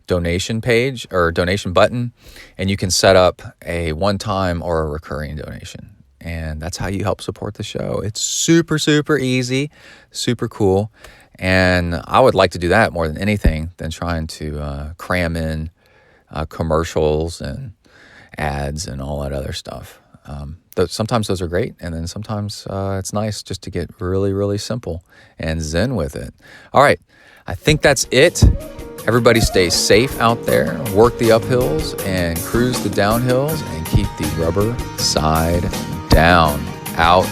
donation page or donation button, and you can set up a one-time or a recurring donation. And that's how you help support the show. It's super, super easy, super cool. And I would like to do that more than anything than trying to cram in commercials and ads and all that other stuff. Sometimes those are great, and then sometimes it's nice just to get really, really simple and zen with it. All right, I think that's it. Everybody stay safe out there, work the uphills and cruise the downhills, and keep the rubber side down. Out.